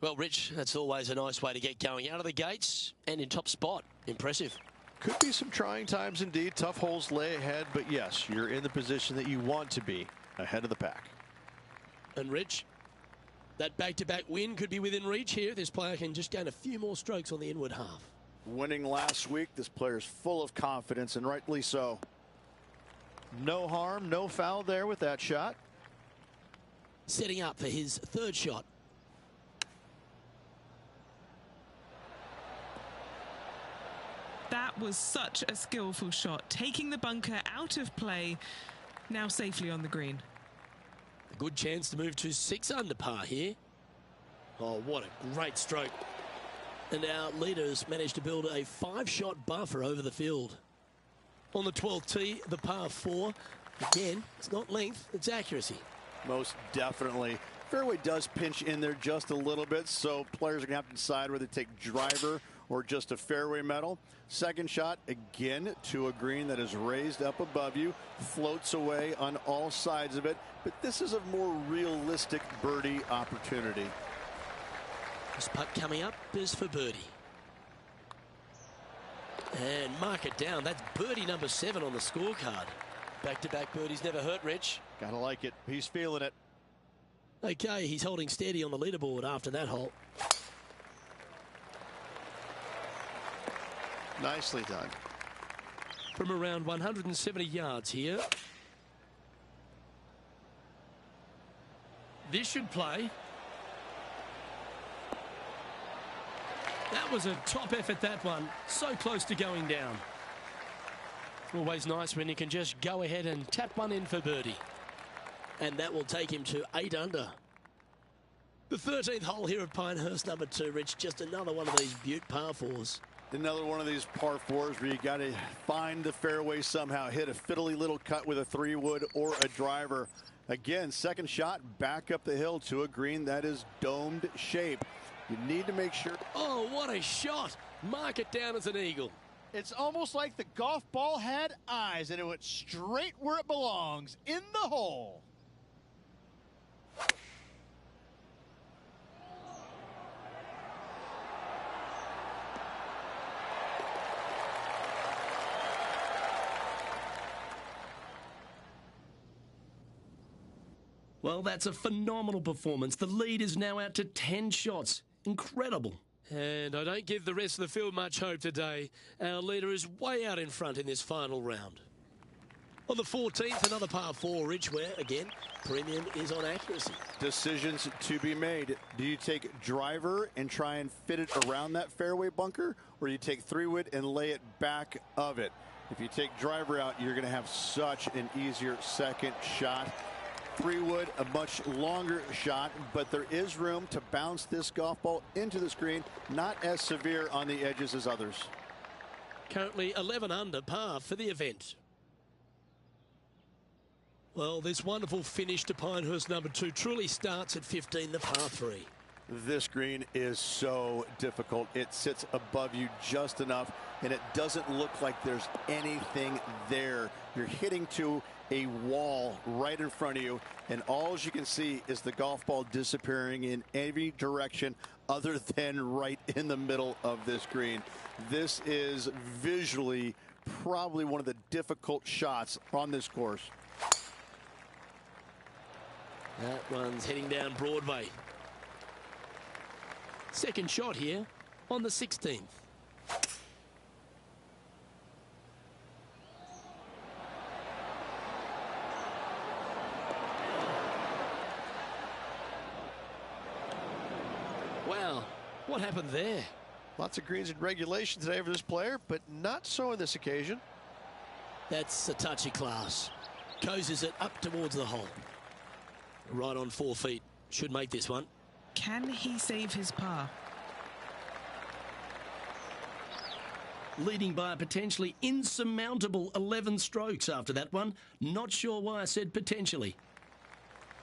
S4: Well, Rich, that's always a nice way to get going out of the gates and in top spot. Impressive.
S6: Could be some trying times indeed. Tough holes lay ahead, but yes, you're in the position that you want to be, ahead of the pack.
S4: And Rich, that back-to-back win could be within reach here. This player can just gain a few more strokes on the inward half.
S2: Winning last week, this player's full of confidence, and rightly so.
S6: No harm, no foul there with that shot.
S4: Setting up for his 3rd shot.
S3: That was such a skillful shot, taking the bunker out of play, now safely on the green.
S4: A good chance to move to 6 under par here. Oh, what a great stroke. And our leaders managed to build a 5-shot buffer over the field. On the 12th tee, the par 4. Again, it's not length, it's accuracy.
S2: Most definitely. Fairway does pinch in there just a little bit, so players are going to have to decide whether to take driver or just a fairway metal. 2nd shot, again, to a green that is raised up above you, floats away on all sides of it, but this is a more realistic birdie opportunity.
S4: This putt coming up is for birdie. And mark it down. That's birdie number 7 on the scorecard. Back-to-back birdies never hurt, Rich.
S6: Gotta like it. He's feeling it.
S4: Okay, he's holding steady on the leaderboard after that hole.
S6: Nicely done.
S4: From around 170 yards here. This should play. That was a top effort, that one. So close to going down. Always nice when you can just go ahead and tap one in for birdie. And that will take him to 8 under. The 13th hole here at Pinehurst, number 2, Rich. Just another one of these beaut par 4s.
S2: Another one of these par 4s where you got to find the fairway somehow. Hit a fiddly little cut with a 3-wood or a driver. Again, 2nd shot back up the hill to a green that is domed shape. You need to make sure.
S4: Oh, what a shot. Mark it down as an eagle.
S8: It's almost like the golf ball had eyes and it went straight where it belongs, in the hole.
S4: Well, that's a phenomenal performance. The lead is now out to 10 shots. Incredible. And I don't give the rest of the field much hope today. Our leader is way out in front in this final round. On the 14th, another par 4, Rich, where, again, premium is on accuracy.
S2: Decisions to be made. Do you take driver and try and fit it around that fairway bunker, or do you take 3-wood and lay it back of it? If you take driver out, you're going to have such an easier second shot. 3-wood, a much longer shot, but there is room to bounce this golf ball into the screen. Not as severe on the edges as others.
S4: Currently 11 under par for the event. Well, this wonderful finish to Pinehurst number 2 truly starts at 15, the par 3.
S2: This green is so difficult. It sits above you just enough, and it doesn't look like there's anything there. You're hitting to a wall right in front of you, and all you can see is the golf ball disappearing in any direction other than right in the middle of this green. This is visually probably one of the difficult shots on this course.
S4: That one's heading down Broadway. Second shot here on the 16th. Wow, what happened there?
S6: Lots of greens in regulation today for this player, but not so on this occasion.
S4: That's a touchy class. Coases it up towards the hole. Right on 4 feet. Should make this one.
S3: Can he save his par?
S4: Leading by a potentially insurmountable 11 strokes after that one. Not sure why I said potentially.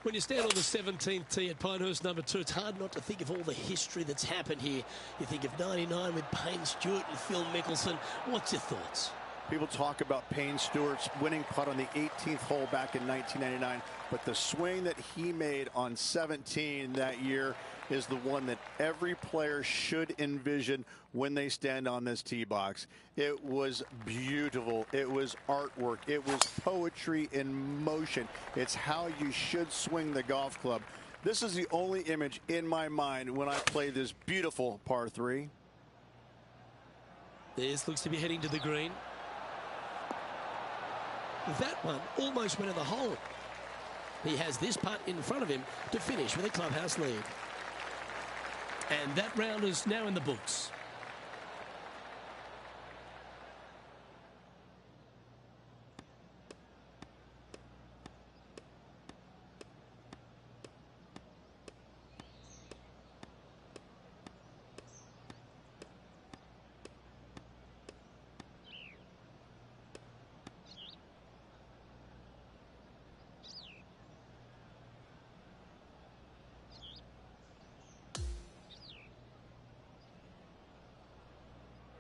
S4: When you stand on the 17th tee at Pinehurst number 2, it's hard not to think of all the history that's happened here. You think of 99 with Payne Stewart and Phil Mickelson. What's your thoughts?
S2: People talk about Payne Stewart's winning putt on the 18th hole back in 1999, but the swing that he made on 17 that year is the one that every player should envision when they stand on this tee box. It was beautiful. It was artwork. It was poetry in motion. It's how you should swing the golf club. This is the only image in my mind when I play this beautiful par 3.
S4: This looks to be heading to the green. That one almost went in the hole. He has this putt in front of him to finish with a clubhouse lead. And that round is now in the books.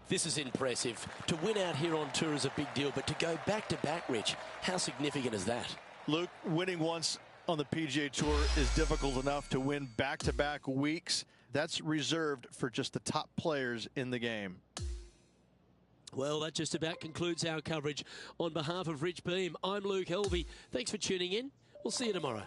S4: This is impressive. To win out here on tour is a big deal, but to go back-to-back, Rich, how significant is that?
S6: Luke, winning once on the PGA Tour is difficult enough. To win back-to-back weeks, that's reserved for just the top players in the game.
S4: Well, that just about concludes our coverage. On behalf of Rich Beam, I'm Luke Helvey. Thanks for tuning in. We'll see you tomorrow.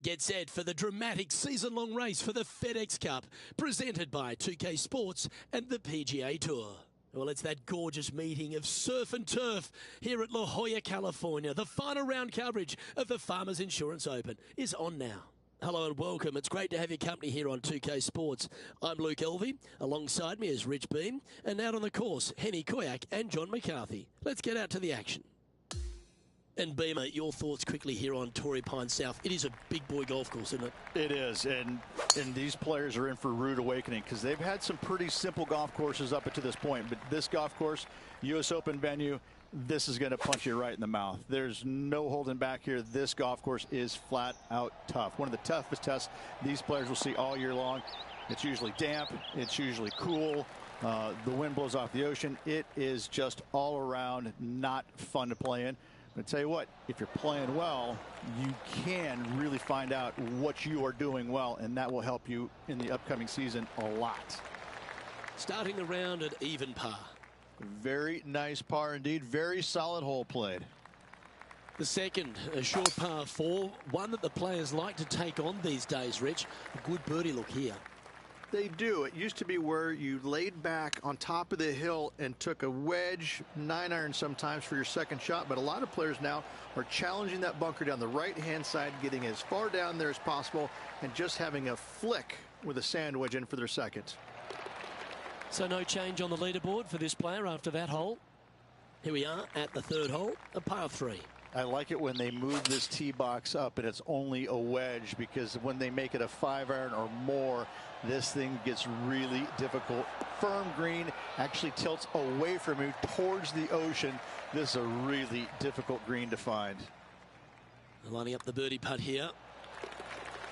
S4: Get set for the dramatic season-long race for the FedEx Cup, presented by 2K Sports and the PGA Tour. Well, it's that gorgeous meeting of surf and turf here at La Jolla, California. The final round coverage of the Farmers Insurance Open is on now. Hello and welcome. It's great to have your company here on 2K Sports. I'm Luke Elvey. Alongside me is Rich Beam. And out on the course, Henny Koyak and John McCarthy. Let's get out to the action. And Beamer, your thoughts quickly here on Torrey Pine South. It is a big boy golf course, isn't it?
S6: It is, and these players are in for a rude awakening because they've had some pretty simple golf courses up to this point. But this golf course, U.S. Open venue, this is going to punch you right in the mouth. There's no holding back here. This golf course is flat out tough. One of the toughest tests these players will see all year long. It's usually damp. It's usually cool. The wind blows off the ocean. It is just all around not fun to play in. I tell you what, if you're playing well, you can really find out what you are doing well, and that will help you in the upcoming season a lot.
S4: Starting the round at even par.
S6: Very nice par indeed. Very solid hole played.
S4: The second, a short par 4, one that the players like to take on these days, Rich. A good birdie look here.
S6: They do. It used to be where you laid back on top of the hill and took a wedge, 9-iron sometimes for your second shot, but a lot of players now are challenging that bunker down the right-hand side, getting as far down there as possible, and just having a flick with a sand wedge in for their second.
S4: So no change on the leaderboard for this player after that hole. Here we are at the third hole, a par 3.
S6: I like it when they move this tee box up and it's only a wedge, because when they make it a 5-iron or more, this thing gets really difficult. Firm green actually tilts away from you towards the ocean. This is a really difficult green to find.
S4: Lining up the birdie putt here.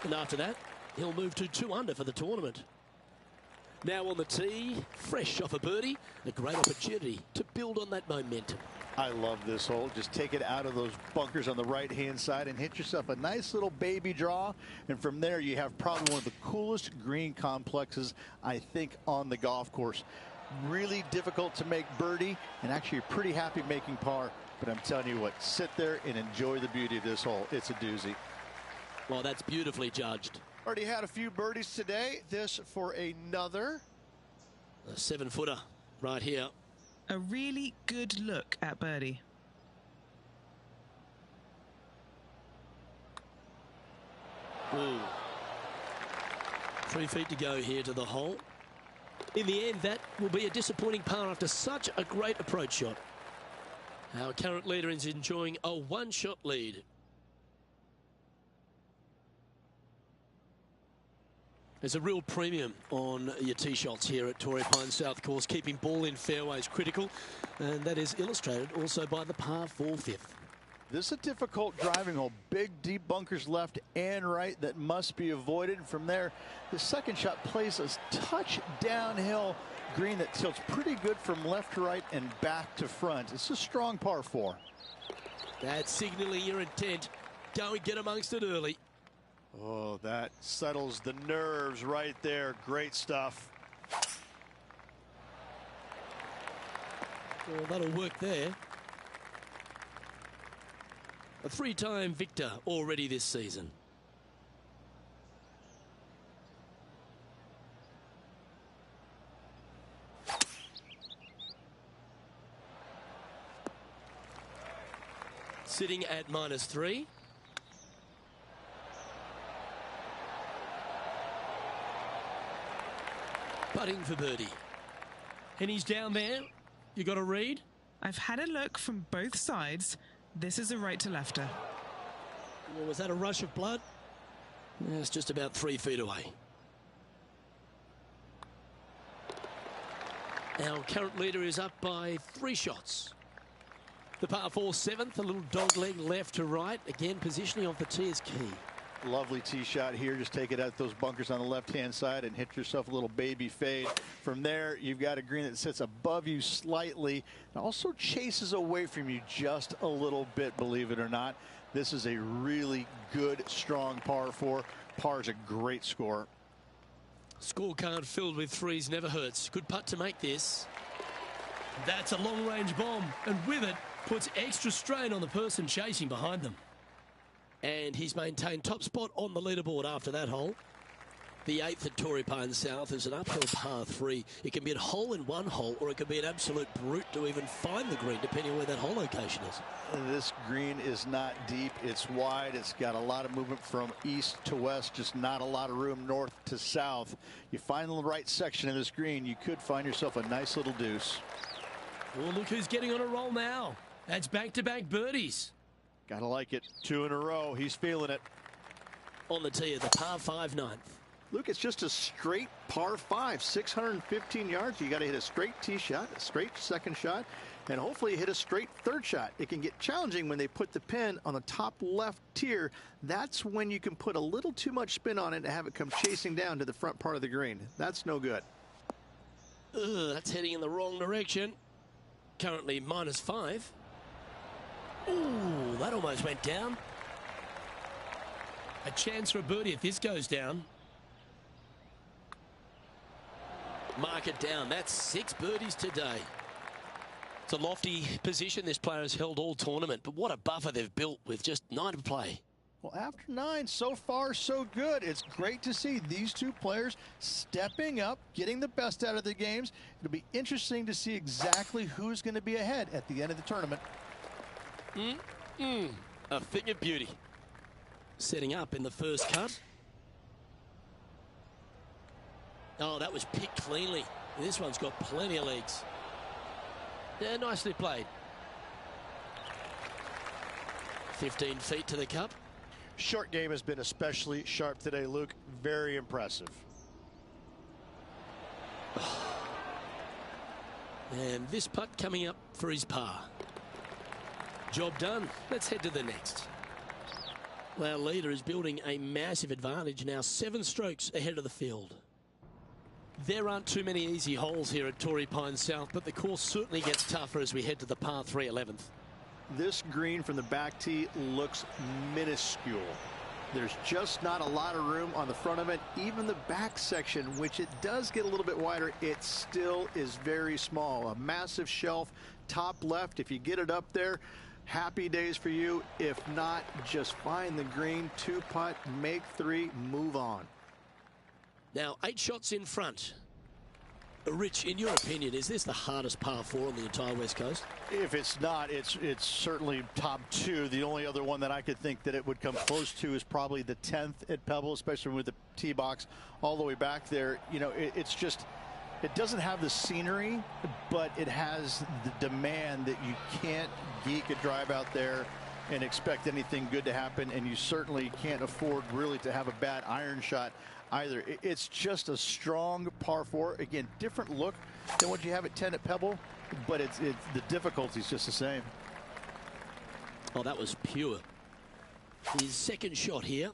S4: And after that, he'll move to 2 under for the tournament. Now on the tee, fresh off a birdie, a great opportunity to build on that momentum.
S6: I love this hole. Just take it out of those bunkers on the right-hand side and hit yourself a nice little baby draw. And from there, you have probably one of the coolest green complexes, I think, on the golf course. Really difficult to make birdie, and actually you're pretty happy making par. But I'm telling you what, sit there and enjoy the beauty of this hole. It's a doozy.
S4: Well, that's beautifully judged.
S6: Already had a few birdies today. This for another.
S4: A 7-footer right here.
S3: A really good look at birdie.
S4: Ooh. 3 feet to go here to the hole. In the end, that will be a disappointing par after such a great approach shot. Our current leader is enjoying a 1-shot lead. There's a real premium on your tee shots here at Torrey Pine South course. Keeping ball in fairways critical, and that is illustrated also by the par 4 5th.
S6: This is a difficult driving hole. Big deep bunkers left and right that must be avoided. From there, the second shot plays a touch downhill green that tilts pretty good from left to right and back to front. It's a strong par 4.
S4: That's signaling your intent. Go and get amongst it early.
S6: Oh, that settles the nerves right there. Great stuff.
S4: Well, that'll work there. A 3-time victor already this season. Sitting at -3. Putting for birdie. And he's down there. You got a read?
S3: I've had a look from both sides. This is a right to lefter.
S4: Well, was that a rush of blood? Yeah, it's just about 3 feet away. Our current leader is up by 3 shots. The par 4 7th, a little dog leg left to right. Again, positioning off the tee is key.
S6: Lovely tee shot here. Just take it out those bunkers on the left-hand side and hit yourself a little baby fade. From there, you've got a green that sits above you slightly and also chases away from you just a little bit, believe it or not. This is a really good, strong par 4. Par is a great score.
S4: Scorecard filled with 3s never hurts. Good putt to make this. That's a long-range bomb, and with it, puts extra strain on the person chasing behind them. And he's maintained top spot on the leaderboard after that hole. The 8th at Torrey Pines South is an uphill par 3. It can be a hole in one hole, or it can be an absolute brute to even find the green, depending on where that hole location is.
S6: This green is not deep. It's wide. It's got a lot of movement from east to west, just not a lot of room north to south. You find the right section of this green, you could find yourself a nice little deuce.
S4: Well, look who's getting on a roll now. That's back-to-back birdies.
S6: Gotta like it. 2 in a row. He's feeling it.
S4: On the tee of the par 5 9th.
S2: Luke, it's just a straight par 5, 615 yards. You got to hit a straight tee shot, a straight second shot, and hopefully hit a straight third shot. It can get challenging when they put the pin on the top left tier. That's when you can put a little too much spin on it and have it come chasing down to the front part of the green. That's no good.
S4: That's heading in the wrong direction. Currently -5. Ooh, that almost went down. A chance for a birdie if this goes down. Mark it down. That's 6 birdies today. It's a lofty position this player has held all tournament, but what a buffer they've built with just 9 to play.
S6: Well, after 9, so far so good. It's great to see these two players stepping up, getting the best out of the games. It'll be interesting to see exactly who's going to be ahead at the end of the tournament.
S4: A thing of beauty. Setting up in the first cut. Oh, that was picked cleanly. This one's got plenty of legs. Yeah, nicely played. 15 feet to the cup.
S6: Short game has been especially sharp today, Luke. Very impressive.
S4: And this putt coming up for his par. Job done. Let's head to the next. Our leader is building a massive advantage now, 7 strokes ahead of the field. There aren't too many easy holes here at Torrey Pines South, but the course certainly gets tougher as we head to the par 3 11th.
S2: This green from the back tee looks minuscule. There's just not a lot of room on the front of it. Even the back section, which it does get a little bit wider, it still is very small. A massive shelf, top left. If you get it up there, happy days for you. If not, just find the green, 2-putt, make 3, move on.
S4: Now 8 shots in front. Rich, in your opinion, is this the hardest par 4 on the entire West Coast?
S6: If it's not, it's certainly top 2. The only other one that I could think that it would come close to is probably the 10th at Pebble, especially with the tee box all the way back there. You know, it's just, it doesn't have the scenery, but it has the demand that you can't geek a drive out there and expect anything good to happen, and you certainly can't afford really to have a bad iron shot either. It's just a strong par 4. Again, different look than what you have at 10 at Pebble, but it's the difficulty is just the same.
S4: Oh, that was pure. His second shot here.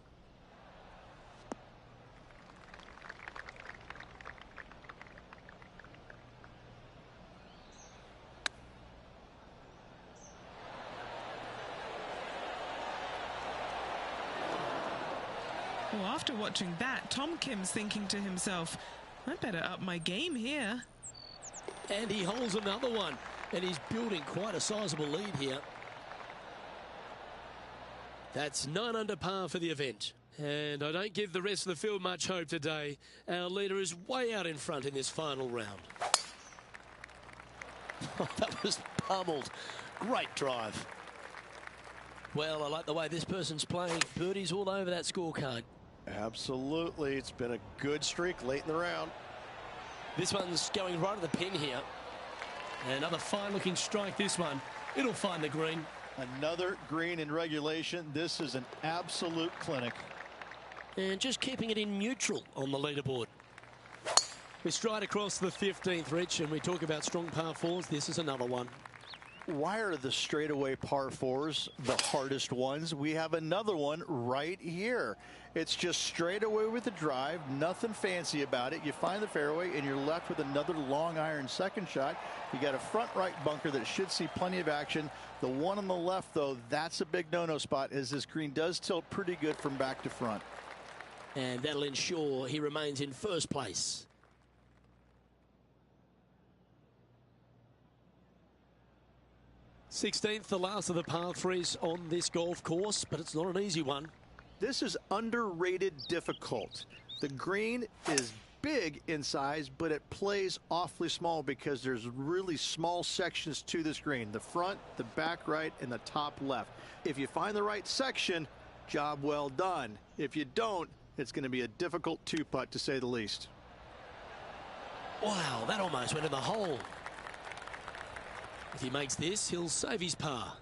S3: Well, after watching that, Tom Kim's thinking to himself, I better up my game here.
S4: And he holds another one. And he's building quite a sizable lead here. That's 9 under par for the event. And I don't give the rest of the field much hope today. Our leader is way out in front in this final round. That was pummeled. Great drive. Well, I like the way this person's playing. Birdies all over that scorecard.
S6: Absolutely. It's been a good streak late in the round.
S4: This one's going right at the pin here. Another fine-looking strike, this one. It'll find the green.
S6: Another green in regulation. This is an absolute clinic.
S4: And just keeping it in neutral on the leaderboard. We stride across the 15th, Rich, and we talk about strong par 4s. This is another one.
S6: Why are the straightaway par 4s the hardest ones? We have another one right here. It's just straight away with the drive, nothing fancy about it. You find the fairway and you're left with another long iron second shot. You got a front right bunker that should see plenty of action. The one on the left, though, that's a big no-no spot, as this green does tilt pretty good from back to front.
S4: And that'll ensure he remains in first place. 16th, the last of the par threes on this golf course, but it's not an easy one.
S2: This is underrated difficult. The green is big in size, but it plays awfully small because there's really small sections to this green. The front, the back right, and the top left. If you find the right section, job well done. If you don't, it's going to be a difficult two-putt to say the least.
S4: Wow, that almost went in the hole. If he makes this, he'll save his par.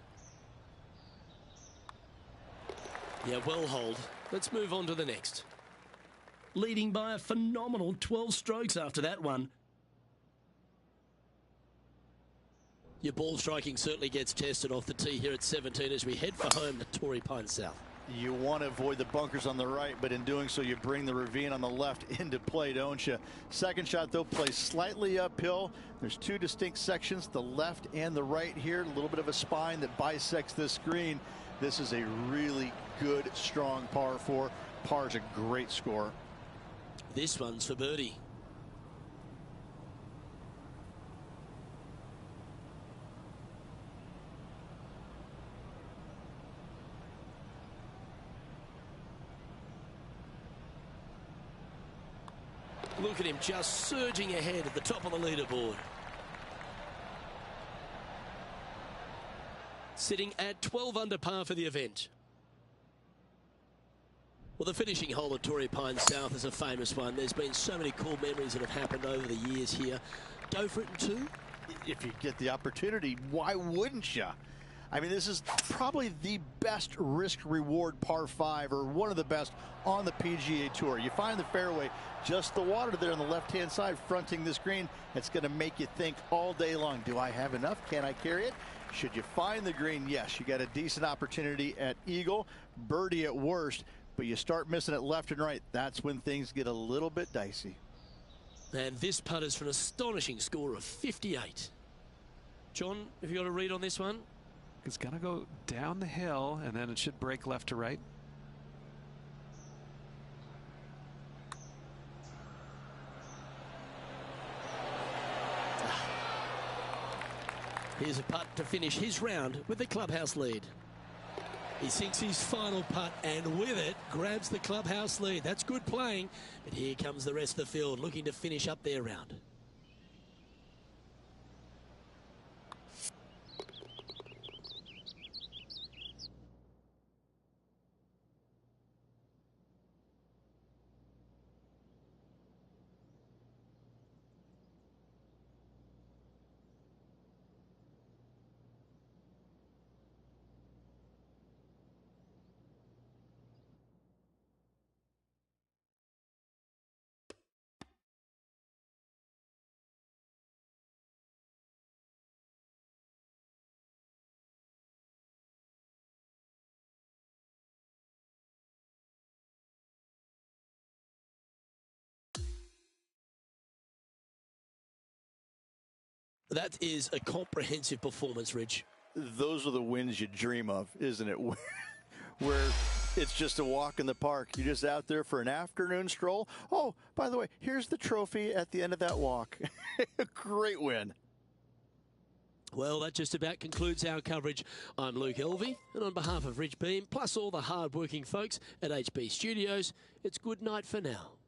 S4: Yeah, well hold. Let's move on to the next.
S9: Leading by a phenomenal 12 strokes after that one.
S4: Your ball striking certainly gets tested off the tee here at 17 as we head for home to Torrey Pines South.
S2: You want to avoid the bunkers on the right, but in doing so, you bring the ravine on the left into play, don't you? Second shot, though, plays slightly uphill. There's two distinct sections, the left and the right here. A little bit of a spine that bisects this green. This is a really good, strong par 4. Par's a great score.
S4: This one's for birdie. Look at him just surging ahead at the top of the leaderboard. Sitting at 12 under par for the event. Well, the finishing hole at Torrey Pines South is a famous one. There's been so many cool memories that have happened over the years here. Go for it in two?
S2: If you get the opportunity, why wouldn't you? I mean, this is probably the best risk-reward par 5, or one of the best on the PGA Tour. You find the fairway, just the water there on the left-hand side fronting this green. It's going to make you think all day long, do I have enough? Can I carry it? Should you find the green? Yes, you got a decent opportunity at eagle, birdie at worst, but you start missing it left and right. That's when things get a little bit dicey.
S4: And this putt is for an astonishing score of 58. John, have you got a read on this one?
S7: It's going to go down the hill, and then it should break left to right.
S4: Here's a putt to finish his round with the clubhouse lead. He sinks his final putt, and with it, grabs the clubhouse lead. That's good playing, but here comes the rest of the field looking to finish up their round. That is a comprehensive performance, Rich.
S2: Those are the wins you dream of, isn't it? Where it's just a walk in the park. You're just out there for an afternoon stroll. Oh, by the way, here's the trophy at the end of that walk. Great win.
S4: Well, that just about concludes our coverage. I'm Luke Elvey, and on behalf of Rich Beam, plus all the hard-working folks at HB Studios, it's good night for now.